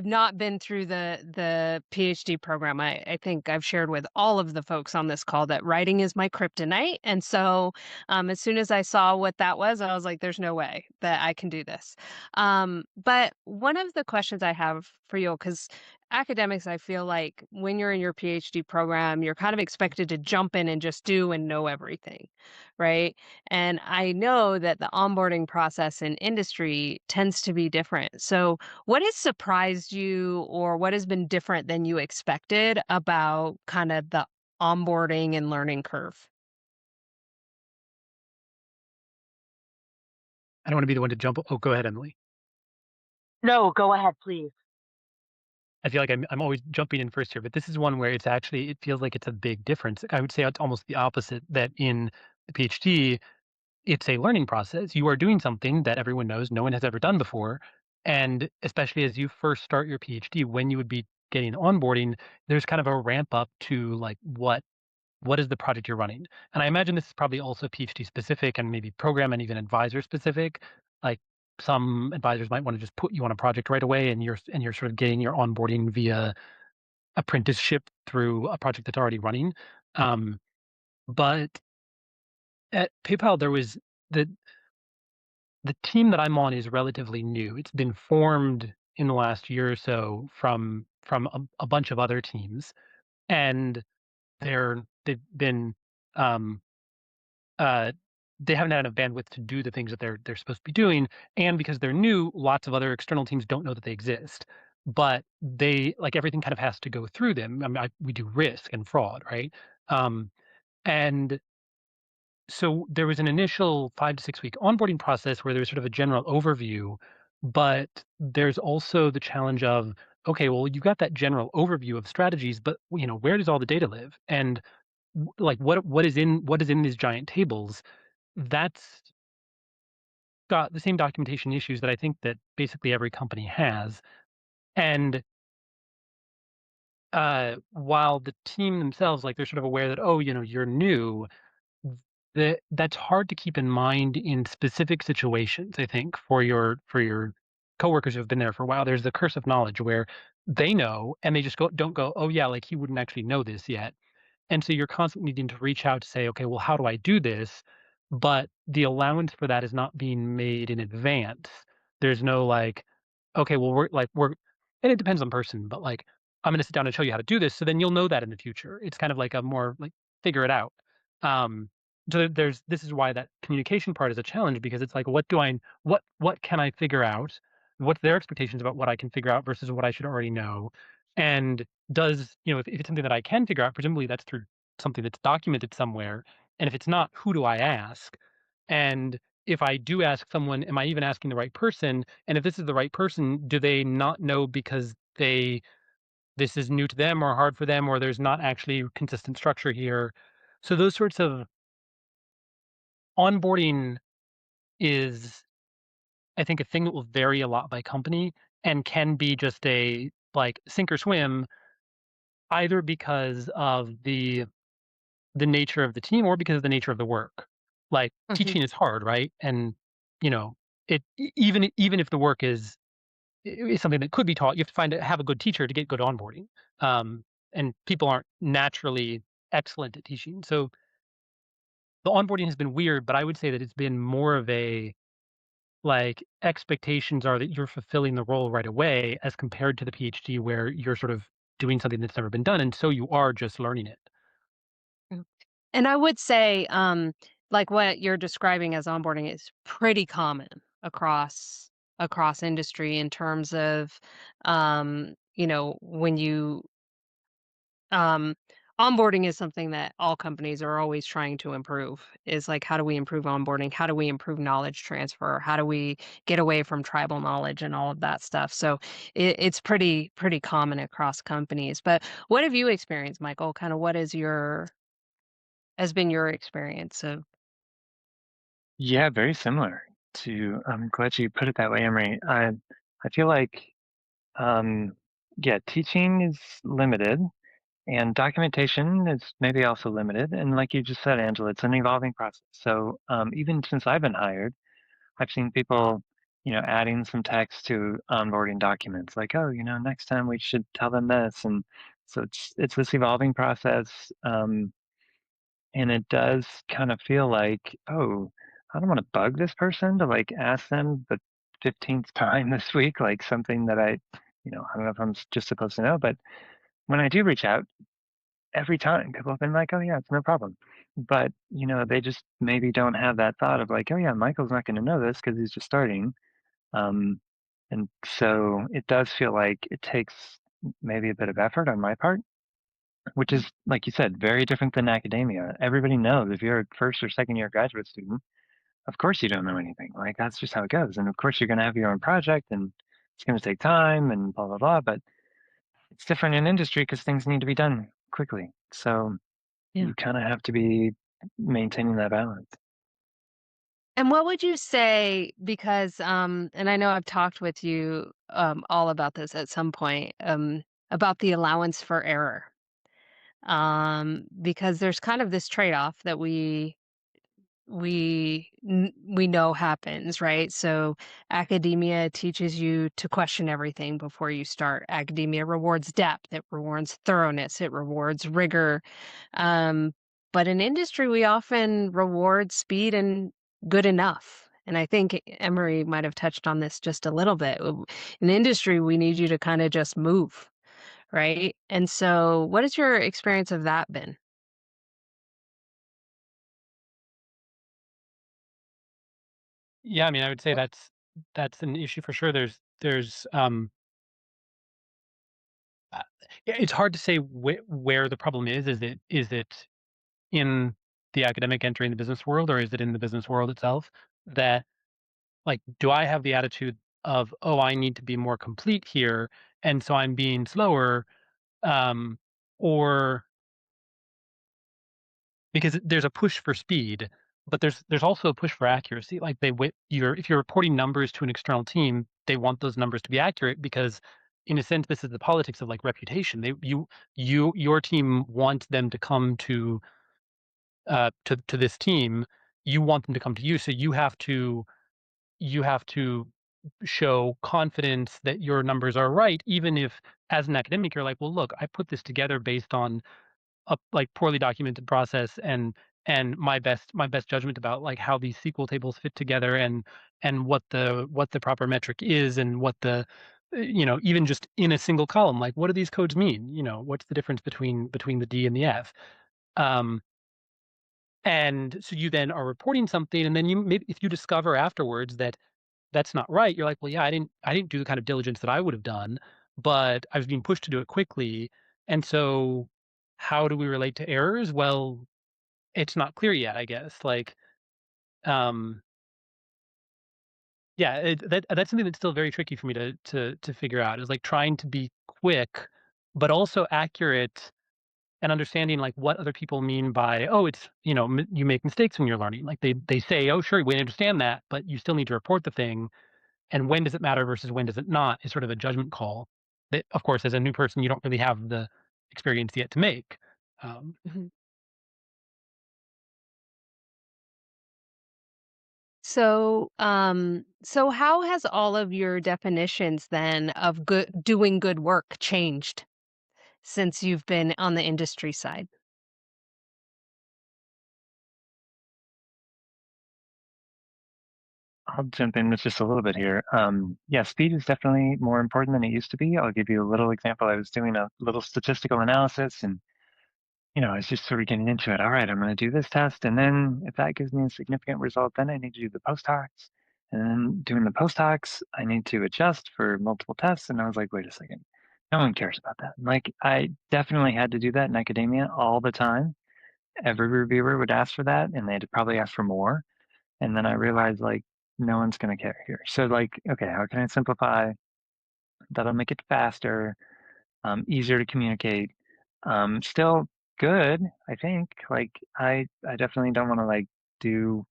not been through the PhD program. I think I've shared with all of the folks on this call that writing is my kryptonite. And so as soon as I saw what that was, I was like, there's no way that I can do this. But one of the questions I have for you, because academics, I feel like when you're in your PhD program, you're kind of expected to jump in and just do and know everything, right? And I know that the onboarding process in industry tends to be different. So, what has surprised you or what has been different than you expected about kind of the onboarding and learning curve? I don't want to be the one to jump. Oh, go ahead, Emily. No, go ahead, please. I feel like I'm always jumping in first here, but this is one where it feels like it's a big difference. I would say it's almost the opposite, that in the PhD, it's a learning process. You are doing something that everyone knows no one has ever done before. And especially as you first start your PhD, when you would be getting onboarding, there's kind of a ramp up to like what is the project you're running? And I imagine this is probably also PhD specific and maybe program and even advisor specific. Like some advisors might want to just put you on a project right away, and you're sort of getting your onboarding via apprenticeship through a project that's already running. But at PayPal, there was the the team that I'm on is relatively new. It's been formed in the last year or so from a bunch of other teams, and they've been um, uh, they haven't had enough bandwidth to do the things that they're supposed to be doing, and because they're new, lots of other external teams don't know that they exist. But they like everything kind of has to go through them. I mean, we do risk and fraud, right? Um, and so there was an initial 5 to 6 week onboarding process where there was sort of a general overview, but there's also the challenge of, okay, well, you've got that general overview of strategies, but where does all the data live? And like what is in these giant tables? That's got the same documentation issues that I think that basically every company has. And while the team themselves, like they're sort of aware that, oh, you're new, that's hard to keep in mind in specific situations, I think, for your coworkers who have been there for a while. There's the curse of knowledge where they know and they just don't go, "Oh, yeah, like he wouldn't actually know this yet." And so you're constantly needing to reach out to say, okay, well, how do I do this? But the allowance for that is not being made in advance. There's no like, okay, well, and it depends on person, but like, I'm going to sit down and show you how to do this. So then you'll know that in the future. It's kind of like a more like figure it out. Um, so this is why that communication part is a challenge because it's like, what can I figure out? What's their expectations about what I can figure out versus what I should already know? And if it's something that I can figure out, presumably that's through something that's documented somewhere. And if it's not, who do I ask? And if I do ask someone, am I even asking the right person? And if this is the right person, do they not know because this is new to them or hard for them, or there's not actually consistent structure here? So those sorts of onboarding is, I think, a thing that will vary a lot by company and can be just a like sink or swim, either because of the nature of the team or because of the nature of the work. Like Mhm. teaching is hard, right? And you know, even if the work is something that could be taught, you have to have a good teacher to get good onboarding. Um, and people aren't naturally excellent at teaching. So the onboarding has been weird, but I would say that it's been more of a like expectations are that you're fulfilling the role right away as compared to the PhD where you're sort of doing something that's never been done. And so you are just learning it. Mm. And I would say, like what you're describing as onboarding is pretty common across industry in terms of, when you um, onboarding is something that all companies are always trying to improve. Is like, how do we improve onboarding? How do we improve knowledge transfer? How do we get away from tribal knowledge and all of that stuff? So it's pretty common across companies. But what have you experienced, Michael? Kind of what is your has been your experience of Yeah, very similar to I'm glad you put it that way, Emery. I feel like um yeah, teaching is limited and documentation is maybe also limited. And like you just said, Angela, it's an evolving process. So even since I've been hired, I've seen people, adding some text to onboarding documents like, oh, next time we should tell them this. And so it's this evolving process. And it does kind of feel like, oh, I don't want to bug this person to like ask them the 15th time this week, like something that I don't know if I'm just supposed to know, but when I do reach out, every time people have been like, oh yeah, it's no problem. But, they just maybe don't have that thought of like, oh yeah, Michael's not going to know this because he's just starting. Um, and so it does feel like it takes maybe a bit of effort on my part, which is, like you said, very different than academia. Everybody knows if you're a first or second year graduate student, of course you don't know anything. Like that's just how it goes. And of course you're going to have your own project and it's going to take time and blah, blah, blah. But it's different in industry because things need to be done quickly. So yeah. you kind of have to be maintaining that balance. And what would you say because, and I know I've talked with you, all about this at some point, about the allowance for error. Because there's kind of this trade-off that we know happens, right? So academia teaches you to question everything before you start. Academia rewards depth, it rewards thoroughness, it rewards rigor. Um, but in industry, we often reward speed and good enough. And I think Emery might have touched on this just a little bit. In industry, we need you to kind of just move, right? And so, what has your experience of that been? Yeah, I mean, I would say Well, that's an issue for sure. Uh, it's hard to say where the problem is. Is it in the academic entering the business world, or is it in the business world itself? That like, do I have the attitude of, oh, I need to be more complete here, and so I'm being slower, um, or because there's a push for speed, but there's also a push for accuracy. Like if you're reporting numbers to an external team, they want those numbers to be accurate because, in a sense, this is the politics of like reputation. Your team wants them to come to this team. You want them to come to you, so you have to show confidence that your numbers are right, even if as an academic you're like, well, look, I put this together based on like poorly documented process, and my best judgment about like how these SQL tables fit together, and what the proper metric is, and what the even just in a single column, like what do these codes mean? What's the difference between the D and the F? Um, and so you then are reporting something, and then you maybe if you discover afterwards that that's not right, you're like, well, yeah, I didn't do the kind of diligence that I would have done, but I was being pushed to do it quickly. And so how do we relate to errors? Well, it's not clear yet, I guess. Like, um, yeah, that's something that's still very tricky for me to figure out, is like trying to be quick, but also accurate, and understanding like what other people mean by, oh, it's you make mistakes when you're learning. Like they say, oh, sure, we understand that, but you still need to report the thing. And when does it matter versus when does it not is sort of a judgment call that, of course, as a new person, you don't really have the experience yet to make. Mhm. So how has all of your definitions then of doing good work changed since you've been on the industry side? I'll jump in with just a little bit here. Yeah, speed is definitely more important than it used to be. I'll give you a little example. I was doing a little statistical analysis, and I was just sort of getting into it. All right, I'm going to do this test, and then if that gives me a significant result, then I need to do the post hocs. And then doing the post hocs, I need to adjust for multiple tests. And I was like, wait a second, no one cares about that. Like, I definitely had to do that in academia all the time. Every reviewer would ask for that, and they'd probably ask for more. And then I realized, like, no one's going to care here. So, like, okay, how can I simplify? That'll make it faster, easier to communicate. Still good, I think. Like, I definitely don't want to like do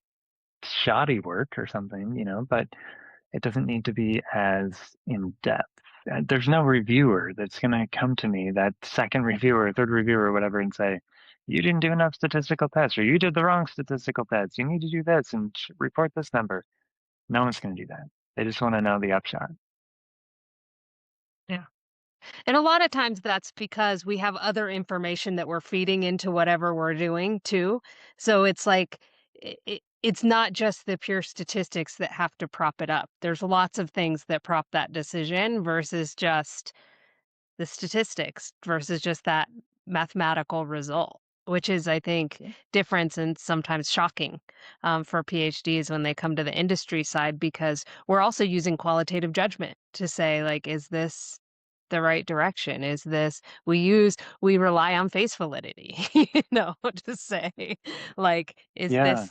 shoddy work or something, but it doesn't need to be as in depth. There's no reviewer that's going to come to me, that second reviewer, third reviewer, or whatever, and say, you didn't do enough statistical tests, or you did the wrong statistical tests. You need to do this and report this number. No one's going to do that. They just want to know the upshot. Yeah. And a lot of times that's because we have other information that we're feeding into whatever we're doing too. So it's like it's not just the pure statistics that have to prop it up. There's lots of things that prop that decision versus just the statistics versus just that mathematical result, which is, I think, different and sometimes shocking for PhDs when they come to the industry side because we're also using qualitative judgment to say, like, is this the right direction? Is this we rely on face validity, to say, like, Yeah.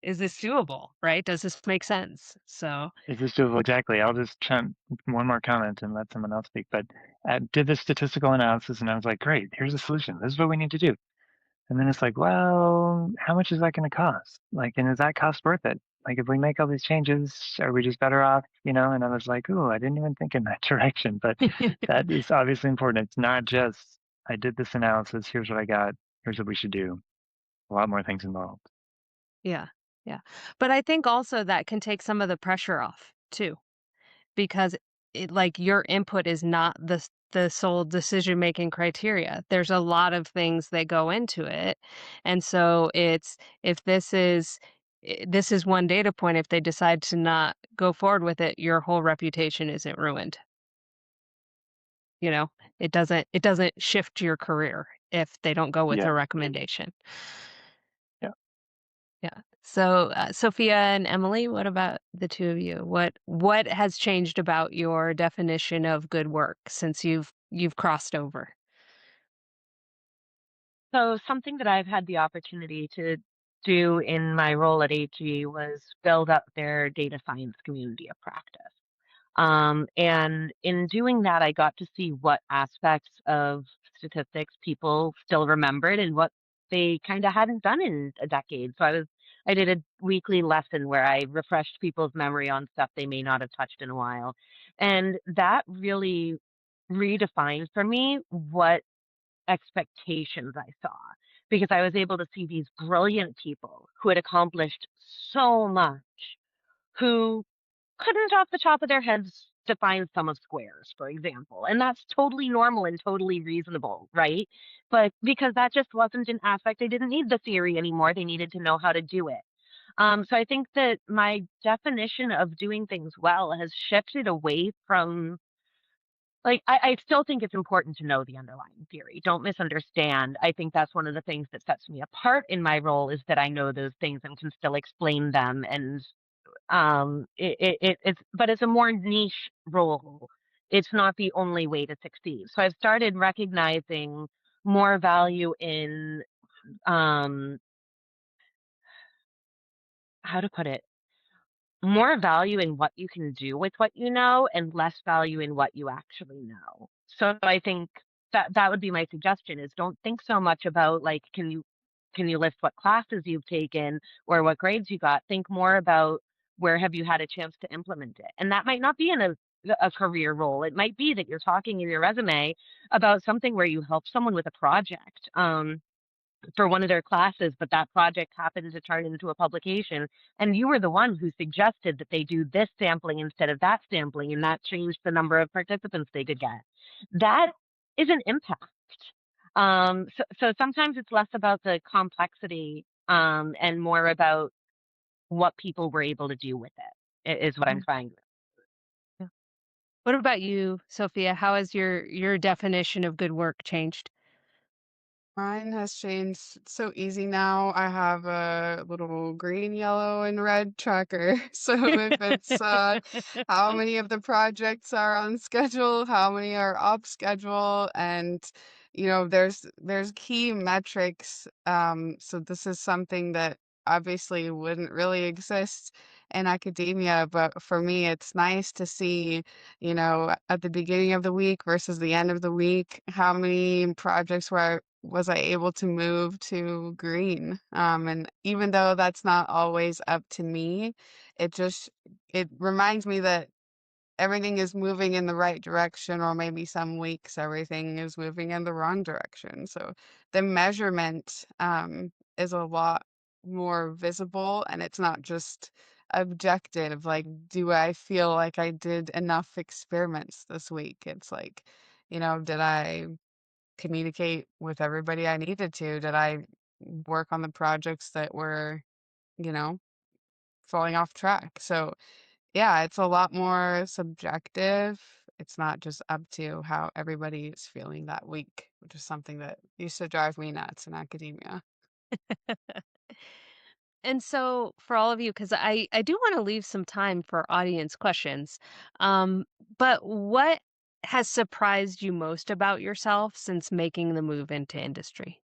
is this doable, right? Does this make sense? So Is this doable? Exactly. I'll just chime one more comment and let someone else speak. But I did this statistical analysis, and I was like, great, here's a solution. This is what we need to do. And then it's like, well, how much is that going to cost? Like, and is that cost worth it? Like, if we make all these changes, are we just better off? And I was like, oh, I didn't even think in that direction. But that is obviously important. It's not just, I did this analysis, here's what I got, here's what we should do. A lot more things involved. yeah, yeah. But I think also that can take some of the pressure off too. Because like your input is not the sole decision making criteria. There's a lot of things that go into it. And so it's if this is one data point, if they decide to not go forward with it, your whole reputation isn't ruined. You know, it doesn't shift your career if they don't go with Yeah. a recommendation. Yeah. Yeah. So, Sophia and Emily, what about the two of you? What has changed about your definition of good work since you've crossed over? So something that I've had the opportunity to do in my role at AG was build up their data science community of practice. And in doing that, I got to see what aspects of statistics people still remembered and what they kind of hadn't done in a decade. So I did a weekly lesson where I refreshed people's memory on stuff they may not have touched in a while. And that really redefined for me what expectations I saw because I was able to see these brilliant people who had accomplished so much, who couldn't off the top of their heads define sum of squares, for example. And that's totally normal and totally reasonable, right? But because that just wasn't an aspect, they didn't need the theory anymore. They needed to know how to do it. So I think that my definition of doing things well has shifted away from like I still think it's important to know the underlying theory. Don't misunderstand. I think that's one of the things that sets me apart in my role is that I know those things and can still explain them and it's but it's a more niche role. It's not the only way to succeed. So I've started recognizing more value in um how to put it, more value in what you can do with what you know and less value in what you actually know. So I think that would be my suggestion is don't think so much about like can you list what classes you've taken or what grades you got. Think more about where have you had a chance to implement it. And that might not be in a career role. It might be that you're talking in your resume about something where you help someone with a project. For one of their classes, but that project happened to turn into a publication. And you were the one who suggested that they do this sampling instead of that sampling, and that changed the number of participants they could get. That is an impact. So sometimes it's less about the complexity and more about what people were able to do with it, is what I'm Mm, trying to. yeah. What about you, Sophia? How has your definition of good work changed? Mine has changed. It's so easy now. I have a little green, yellow, and red tracker. So if it's how many of the projects are on schedule, how many are off schedule, and there's key metrics. So this is something that obviously wouldn't really exist in academia, but for me, it's nice to see, at the beginning of the week versus the end of the week, how many projects was I able to move to green. And even though that's not always up to me, it reminds me that everything is moving in the right direction, or maybe some weeks everything is moving in the wrong direction. So the measurement is a lot more visible, and it's not just objective. Like, do I feel like I did enough experiments this week? It's like, did I communicate with everybody I needed to? Did I work on the projects that were, you know, falling off track? So, yeah, it's a lot more subjective. It's not just up to how everybody is feeling that week, which is something that used to drive me nuts in academia. And so for all of you, because I do want to leave some time for audience questions. Um, but what has surprised you most about yourself since making the move into industry?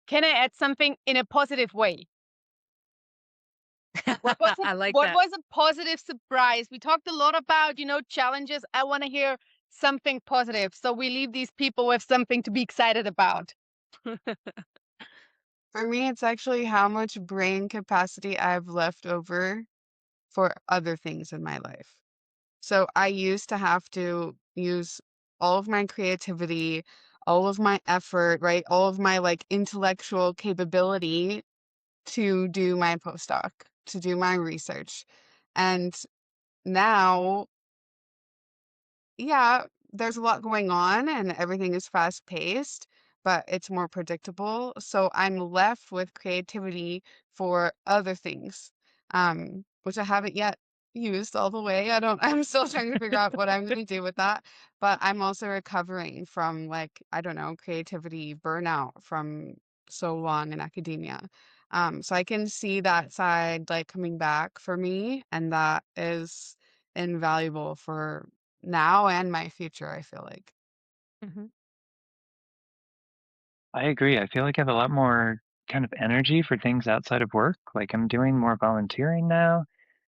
Can I add something in a positive way? What was a, I like what that. was a positive surprise? We talked a lot about, challenges. I want to hear something positive. So we leave these people with something to be excited about. For me, it's actually how much brain capacity I've left over for other things in my life. So I used to have to use all of my creativity, all of my effort, right? All of my like intellectual capability to do my postdoc, to do my research. And now, yeah, there's a lot going on and everything is fast paced, but it's more predictable. So I'm left with creativity for other things, which I haven't yet used all the way. I'm still trying to figure out what I'm going to do with that. But I'm also recovering from, like, I don't know, creativity burnout from so long in academia. So I can see that side like coming back for me, and that is invaluable for now and my future, I feel like. Mhm. I agree. I feel like I have a lot more kind of energy for things outside of work. Like I'm doing more volunteering now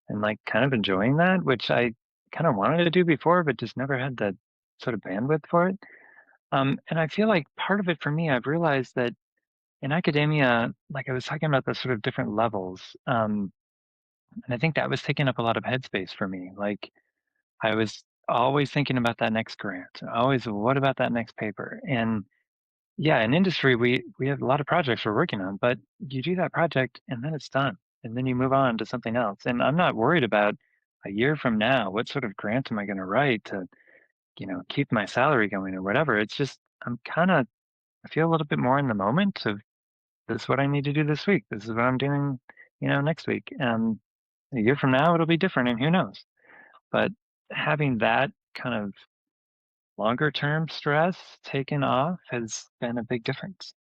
and like kind of enjoying that, which I kind of wanted to do before, but just never had the sort of bandwidth for it. And I feel like part of it for me, I've realized that in academia, like I was talking about the sort of different levels, and I think that was taking up a lot of headspace for me. Like I was always thinking about that next grant, always what about that next paper, and Yeah, in industry, we have a lot of projects we're working on, but you do that project and then it's done, and then you move on to something else. And I'm not worried about a year from now, what sort of grant am I going to write to, keep my salary going or whatever. It's just I feel a little bit more in the moment of this is what I need to do this week. This is what I'm doing, next week. And a year from now, it'll be different, and who knows? But having that kind of longer term stress taken off has been a big difference.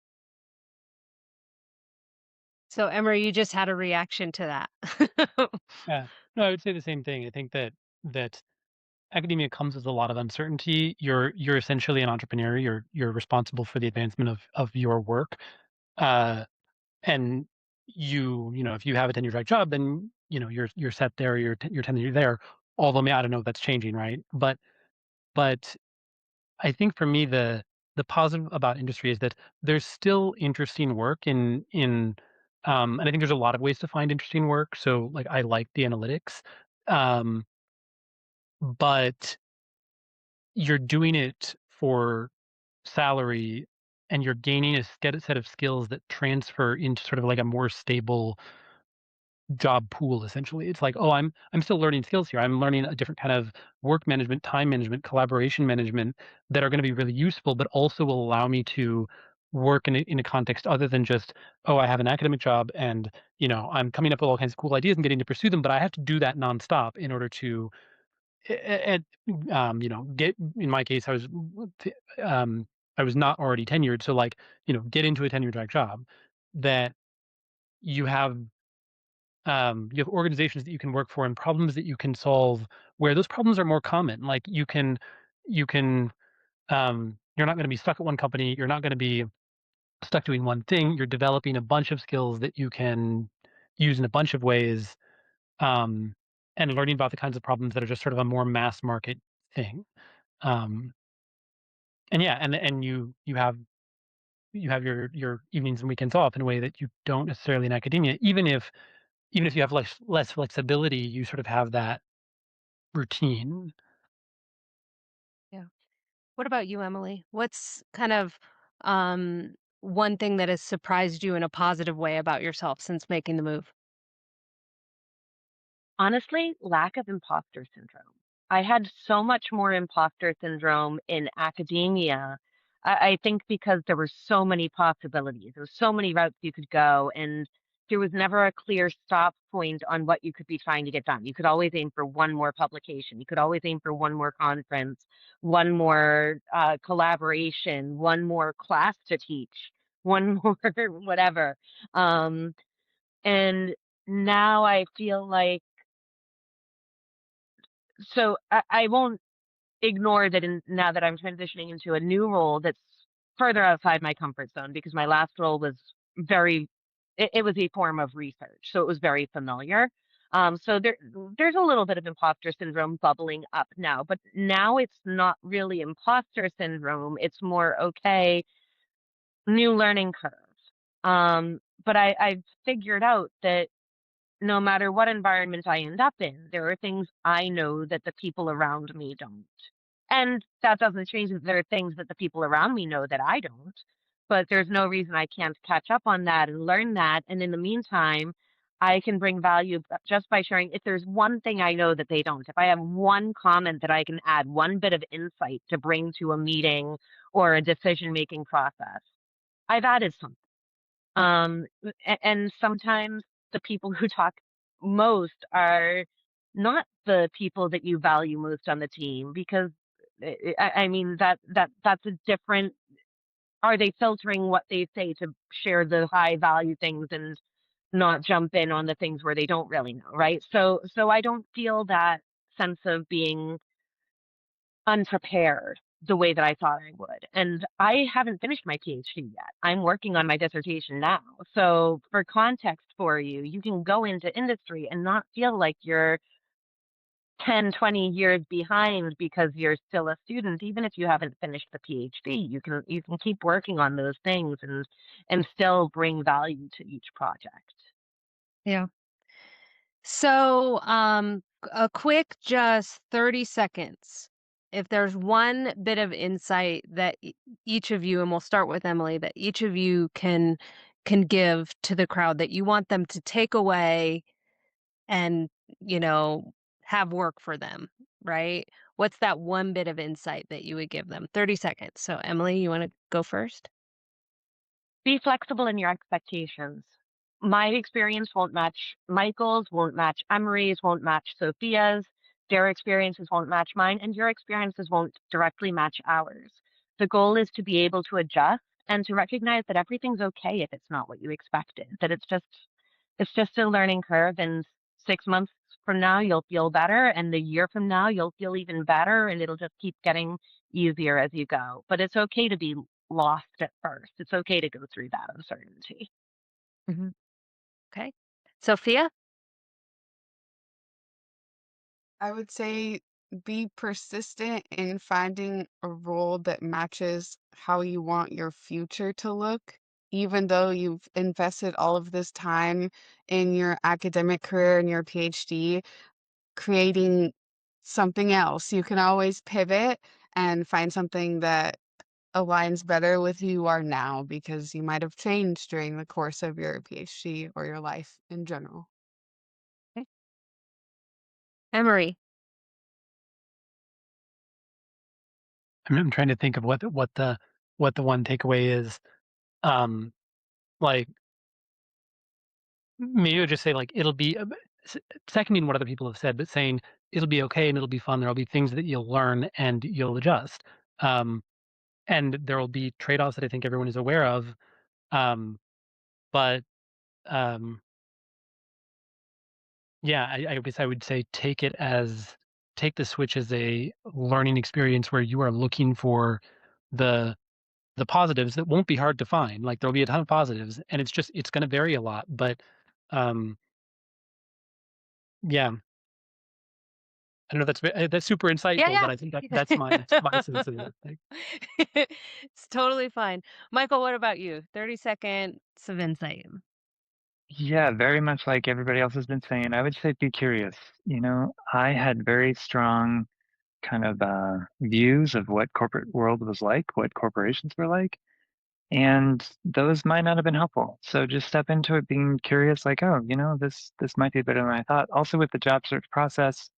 So, Emery, you just had a reaction to that. Yeah. No, I would say the same thing. I think that academia comes with a lot of uncertainty. You're essentially an entrepreneur. You're responsible for the advancement of your work. Uh, and if you have a tenure track job, then you're set there. You're tenure there. Although, I don't know if that's changing, right? But I think for me the positive about industry is that there's still interesting work and I think there's a lot of ways to find interesting work. So like I like the analytics, um, but you're doing it for salary and you're gaining a set of skills that transfer into sort of like a more stable job pool essentially. It's like, oh, I'm still learning skills here. I'm learning a different kind of work management, time management, collaboration management that are going to be really useful, but also will allow me to work in a context other than just, oh, I have an academic job and I'm coming up with all kinds of cool ideas and getting to pursue them, but I have to do that nonstop in order to and get in my case um I was not already tenured, so like, get into a tenure track job that you have you have organizations that you can work for and problems that you can solve where those problems are more common. Like you can you're not going to be stuck at one company. You're not going to be stuck doing one thing. You're developing a bunch of skills that you can use in a bunch of ways, um, and learning about the kinds of problems that are just sort of a more mass market thing. Um, and yeah, and you have your evenings and weekends off in a way that you don't necessarily in academia. Even if you have less flexibility, you sort of have that routine. Yeah. What about you, Emily? What's kind of one thing that has surprised you in a positive way about yourself since making the move? Honestly, lack of imposter syndrome. I had so much more imposter syndrome in academia. I think because there were so many possibilities, there were so many routes you could go, and there was never a clear stop point on what you could be trying to get done. You could always aim for one more publication. You could always aim for one more conference, one more collaboration, one more class to teach, one more whatever. Um, and now I feel like I won't ignore that now that I'm transitioning into a new role that's further outside my comfort zone because my last role was very, it was a form of research, so it was very familiar. So there's a little bit of imposter syndrome bubbling up now, but now it's not really imposter syndrome. It's more okay, new learning curve. But I've figured out that no matter what environment I end up in, there are things I know that the people around me don't. And that doesn't change that there are things that the people around me know that I don't. But there's no reason I can't catch up on that and learn that. And in the meantime, I can bring value just by sharing. If there's one thing I know that they don't, if I have one comment that I can add, one bit of insight to bring to a meeting or a decision making process, I've added something. And sometimes the people who talk most are not the people that you value most on the team because I mean that's a different. Are they filtering what they say to share the high value things and not jump in on the things where they don't really know, right? So I don't feel that sense of being unprepared the way that I thought I would. And I haven't finished my PhD yet. I'm working on my dissertation now. So, for context for you, you can go into industry and not feel like you're 10, 20 years behind because you're still a student even if you haven't finished the PhD. You can keep working on those things and still bring value to each project. Yeah. So, a quick just 30 seconds. if there's one bit of insight that each of you, and we'll start with Emily, that each of you can give to the crowd that you want them to take away and, you know, have work for them, right? What's that one bit of insight that you would give them? 30 seconds. So, Emily, you want to go first? Be flexible in your expectations. My experience won't match Michael's, won't match Emery's, won't match Sophia's. Their experiences won't match mine, and your experiences won't directly match ours. The goal is to be able to adjust and to recognize that everything's okay if it's not what you expected, that it's just a learning curve, and 6 months from now you'll feel better, and the year from now you'll feel even better, and it'll just keep getting easier as you go. But it's okay to be lost at first. It's okay to go through that uncertainty. Hmm. Okay. Sophia? I would say be persistent in finding a role that matches how you want your future to look. Even though you've invested all of this time in your academic career and your PhD, creating something else, you can always pivot and find something that aligns better with who you are now because you might have changed during the course of your PhD or your life in general. Okay. Emery? I'm trying to think of what the one takeaway is. Um, like maybe I would just say like it'll be seconding what other people have said, but saying it'll be okay and it'll be fun. There'll be things that you'll learn and you'll adjust. Um, and there will be trade-offs that I think everyone is aware of. Um, but um, yeah, I guess I would say take the switch as a learning experience where you are looking for the the positives that won't be hard to find. Like there'll be a ton of positives, and it's going to vary a lot. But um, yeah, I know that's super Yeah, insightful, but I think that's my yeah. sense of it. Like, It's totally fine. Michael, what about you? 30 seconds of insight. Yeah, very much like everybody else has been saying. I would say be curious. I had very strong kind of views of what corporate world was like, what corporations were like, and those might not have been helpful. So just step into it being curious, like, oh, this might be better than I thought. Also with the job search process,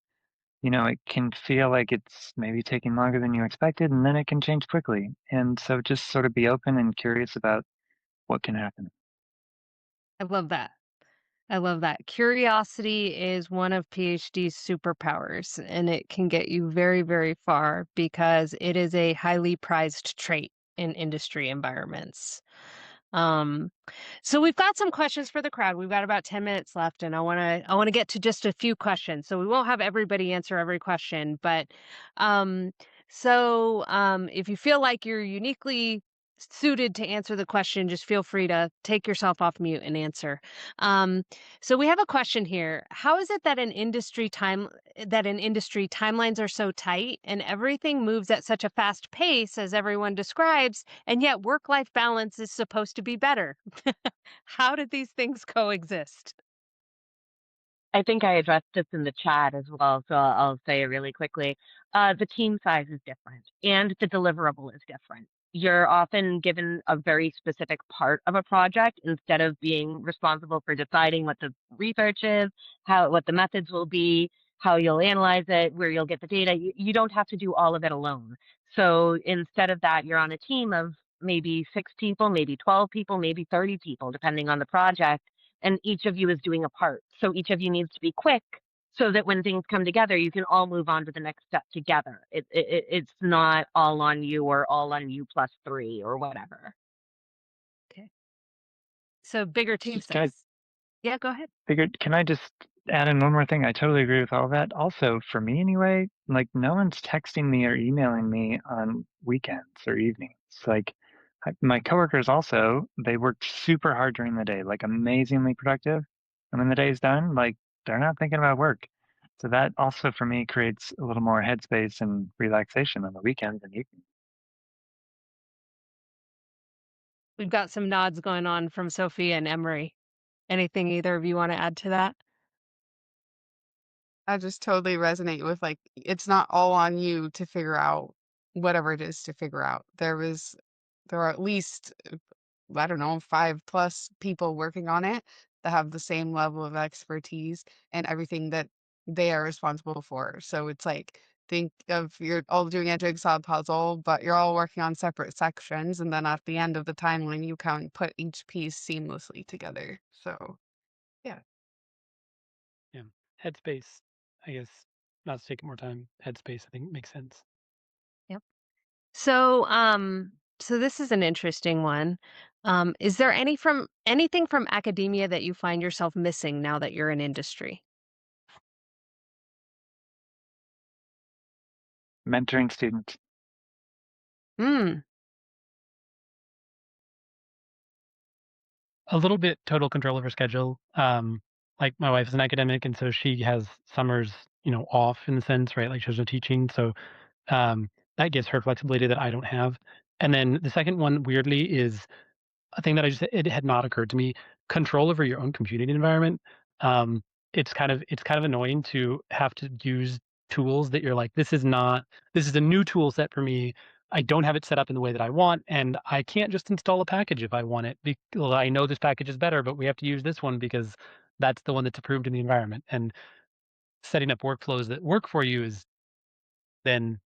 it can feel like it's maybe taking longer than you expected, and then it can change quickly. And so just sort of be open and curious about what can happen. I love that. I love that. Curiosity is one of PhD's superpowers, and it can get you very, very far because it is a highly prized trait in industry environments. Um, so we've got some questions for the crowd. We've got about 10 minutes left, and I want to get to just a few questions. So we won't have everybody answer every question, but um, if you feel like you're uniquely suited to answer the question, just feel free to take yourself off mute and answer. Um, so we have a question here. How is it that in industry timelines are so tight and everything moves at such a fast pace as everyone describes, and yet work-life balance is supposed to be better? How did these things coexist? I think I addressed this in the chat as well, so I'll say it really quickly. The team size is different, and the deliverable is different. You're often given a very specific part of a project instead of being responsible for deciding what the research is, what the methods will be, how you'll analyze it, where you'll get the data. You don't have to do all of it alone. So instead of that, you're on a team of maybe 6 people, maybe 12 people, maybe 30 people, depending on the project, and each of you is doing a part. So each of you needs to be quick so that when things come together, you can all move on to the next step together. It's not all on you or all on you plus three or whatever. Okay. So bigger team Can I size. Yeah, go ahead. figured, can I just add in one more thing? I totally agree with all that. Also, for me anyway, like no one's texting me or emailing me on weekends or evenings. Like my coworkers also, they work super hard during the day, like amazingly productive. And when the day's done, like they're not thinking about work. So that also for me creates a little more headspace and relaxation on the weekends and evenings. We've got some nods going on from Sophia and Emery. Anything either of you want to add to that? I just totally resonate with, like, it's not all on you to figure out whatever it is to figure out. There are at least, I don't know, 5 plus people working on it that have the same level of expertise and everything that they are responsible for. So it's like, think of you're all doing a jigsaw puzzle, but you're all working on separate sections, and then at the end of the timeline, you can put each piece seamlessly together. So, yeah. Yeah. Headspace, I guess, not to take more time. Headspace, I think makes sense. Yep. So, so this is an interesting one. Is there anything from academia that you find yourself missing now that you're in industry? Mentoring students. Mm. A little bit total control of her schedule. Like my wife is an academic, and so she has summers, off in the sense, right? Like she has no teaching, so that gives her flexibility that I don't have. And then the second one, weirdly, is a thing that it had not occurred to me. Control over your own computing environment. Um, it's kind of annoying to have to use tools that you're like, this is a new tool set for me. I don't have it set up in the way that I want, and I can't just install a package if I want it because I know this package is better, but we have to use this one because that's the one that's approved in the environment. And setting up workflows that work for you is then,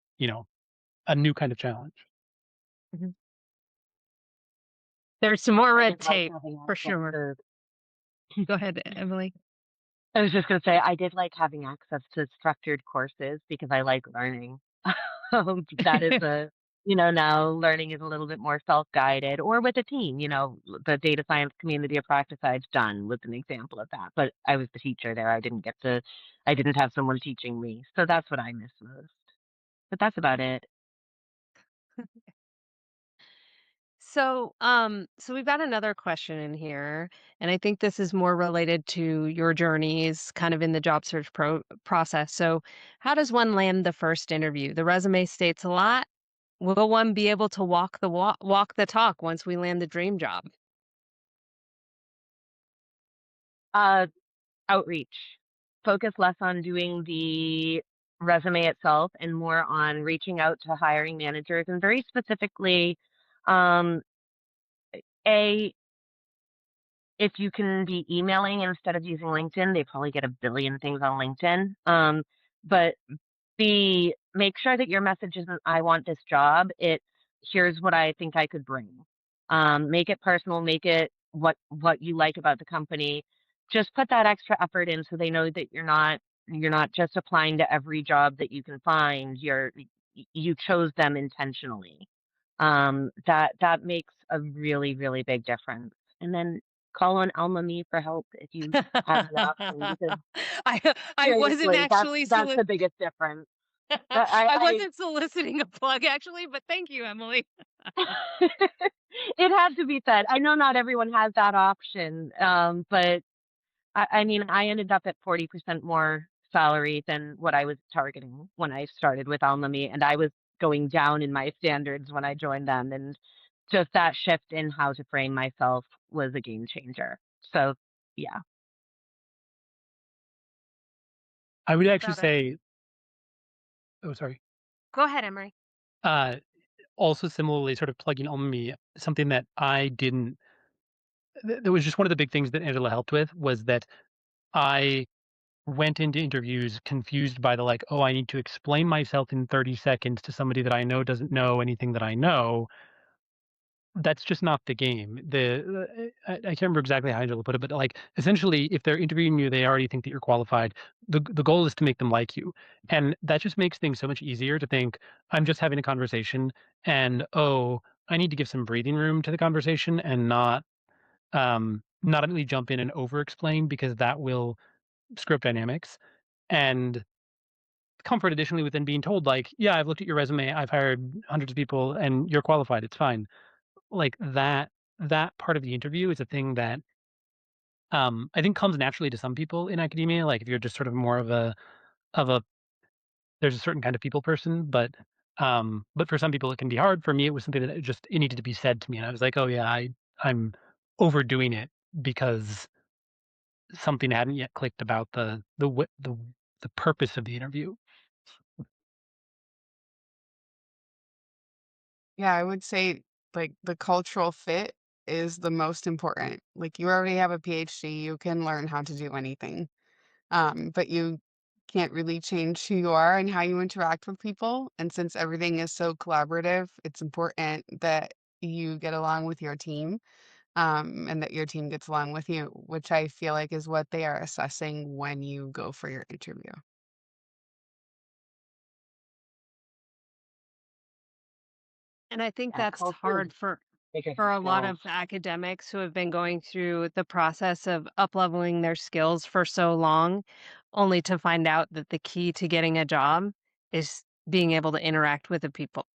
a new kind of challenge. Mhm. There's some more I red did like tape having for access sure. to Go ahead, Emily. I was just gonna say, I did like having access to structured courses because I like learning. That is now learning is a little bit more self-guided or with a team, the data science community of practice I've done was an example of that. But I was the teacher there. I didn't have someone teaching me. So that's what I miss most. But that's about it. So we've got another question in here, and I think this is more related to your journeys kind of in the job search process. So, how does one land the first interview? The resume states a lot. Will one be able to walk the talk once we land the dream job? Uh, Outreach. Focus less on doing the resume itself and more on reaching out to hiring managers and very specifically, um, A, if you can be emailing instead of using LinkedIn, they probably get a billion things on LinkedIn. But B, make sure that your message isn't "I want this job." It's "Here's what I think I could bring." Make it personal. Make it what you like about the company. Just put that extra effort in so they know that you're not just applying to every job that you can find. You chose them intentionally. That makes a really, really big difference. And then call on Alma Me for help if you have the option, because I wasn't seriously, that's actually that's the biggest difference. That I wasn't soliciting a plug actually, but thank you, Emily. it had to be said. I know not everyone has that option, but I mean, I ended up at 40% more salary than what I was targeting when I started with Alma Me, and I was going down in my standards when I joined them, and just that shift in how to frame myself was a game changer. So, yeah. I would What actually about it? say, oh, sorry. Go ahead, Emery. Uh, Also similarly, sort of plugging on me, something that I didn't. That was just one of the big things that Angela helped with was that I went into interviews confused by the like, oh, I need to explain myself in 30 seconds to somebody that I know doesn't know anything that I know. That's just not the game. I can't remember exactly how Angela put it, but like essentially, if they're interviewing you, they already think that you're qualified. The goal is to make them like you, and that just makes things so much easier to think I'm just having a conversation, and oh, I need to give some breathing room to the conversation and not immediately jump in and over explain because that will screw up dynamics. And comfort additionally with then being told like, yeah, I've looked at your resume, I've hired hundreds of people, and you're qualified. It's fine like that part of the interview is a thing that I think comes naturally to some people in academia. Like if you're just sort of more of a there's a certain kind of people person, but for some people it can be hard. For me, it was something that it needed to be said to me, and I was like, oh yeah, I'm overdoing it because something hadn't yet clicked about the the purpose of the interview. Yeah, I would say like the cultural fit is the most important. Like you already have a PhD, you can learn how to do anything. But you can't really change who you are and how you interact with people. And since everything is so collaborative, it's important that you get along with your team, and that your team gets along with you, which I feel like is what they are assessing when you go for your interview. And I think Yeah, that's culture hard make a for huge a lot role. of academics who have been going through the process of up-leveling their skills for so long, only to find out that the key to getting a job is being able to interact with people.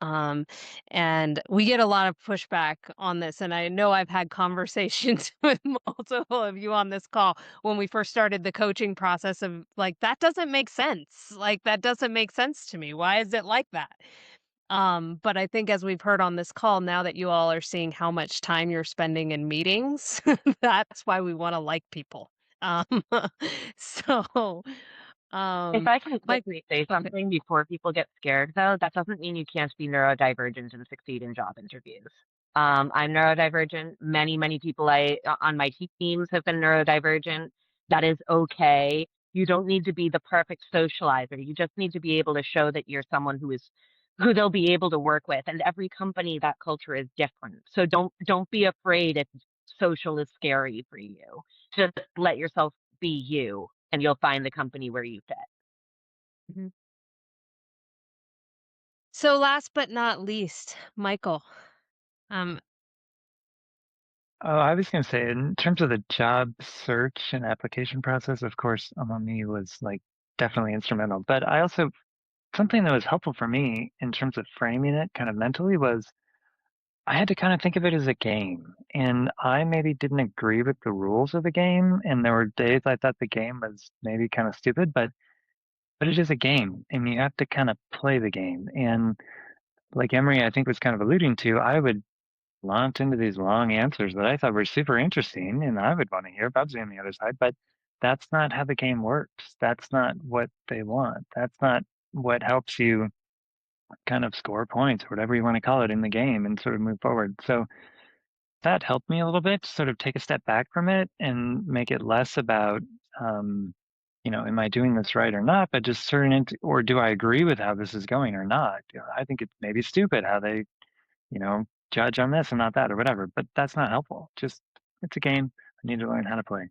And we get a lot of pushback on this, and I know I've had conversations with multiple of you on this call when we first started the coaching process of like, that doesn't make sense. Like, that doesn't make sense to me. Why is it like that? But I think as we've heard on this call, now that you all are seeing how much time you're spending in meetings, that's why we want to like people. Um, so, If um, I can Mike, quickly say okay. something before people get scared, though, that doesn't mean you can't be neurodivergent and succeed in job interviews. I'm neurodivergent. Many people on my teams have been neurodivergent. That is okay. You don't need to be the perfect socializer. You just need to be able to show that you're someone who they'll be able to work with. And every company, that culture is different. So don't be afraid if social is scary for you. Just let yourself be you, and you'll find the company where you fit. Mhm. So last but not least, Michael. Um, Oh, I was going to say, in terms of the job search and application process, of course, alumni was like definitely instrumental. But I also, something that was helpful for me in terms of framing it kind of mentally was I had to kind of think of it as a game. And I maybe didn't agree with the rules of the game. And there were days I thought the game was maybe kind of stupid, but it is a game and you have to kind of play the game. And like Emery, I think was kind of alluding to, I would launch into these long answers that I thought were super interesting and I would want to hear about on the other side, but that's not how the game works. That's not what they want. That's not what helps you kind of score points or whatever you want to call it in the game and sort of move forward. So that helped me a little bit to sort of take a step back from it and make it less about, um, am I doing this right or not? But just or do I agree with how this is going or not? I think it's maybe stupid how they judge on this and not that or whatever, but that's not helpful. Just it's a game. I need to learn how to play.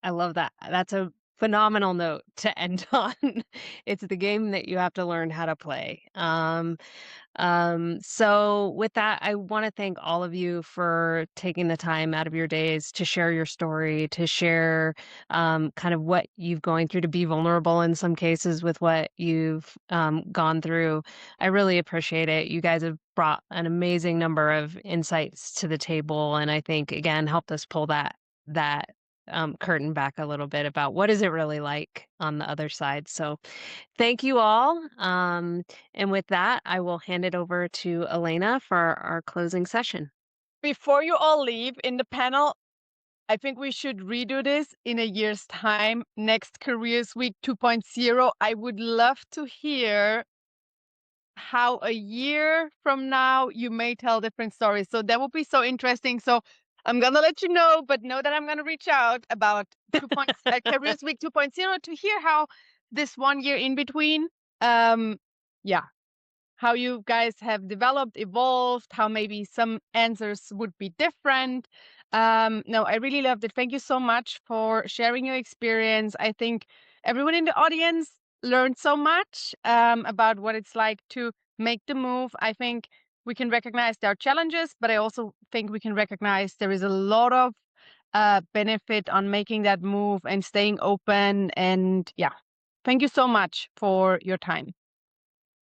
I love that. That's a phenomenal note to end on. It's the game that you have to learn how to play. So with that, I want to thank all of you for taking the time out of your days to share your story, to share kind of what you've going through, to be vulnerable in some cases with what you've gone through. I really appreciate it. You guys have brought an amazing number of insights to the table, and I think again helped us pull that curtain back a little bit about what is it really like on the other side. So thank you all. And with that, I will hand it over to Elena for our closing session. Before you all leave in the panel, I think we should redo this in a year's time. Next Careers Week 2.0. I would love to hear how a year from now you may tell different stories. So that would be so interesting. So I'm going to let you know, but know that I'm going to reach out about Careers Week 2.0 to hear how this 1 year in between, yeah, how you guys have developed, evolved, how maybe some answers would be different. No, I really loved it. Thank you so much for sharing your experience. I think everyone in the audience learned so much about what it's like to make the move. I think we can recognize there are challenges, but I also think we can recognize there is a lot of benefit on making that move and staying open. And yeah, thank you so much for your time.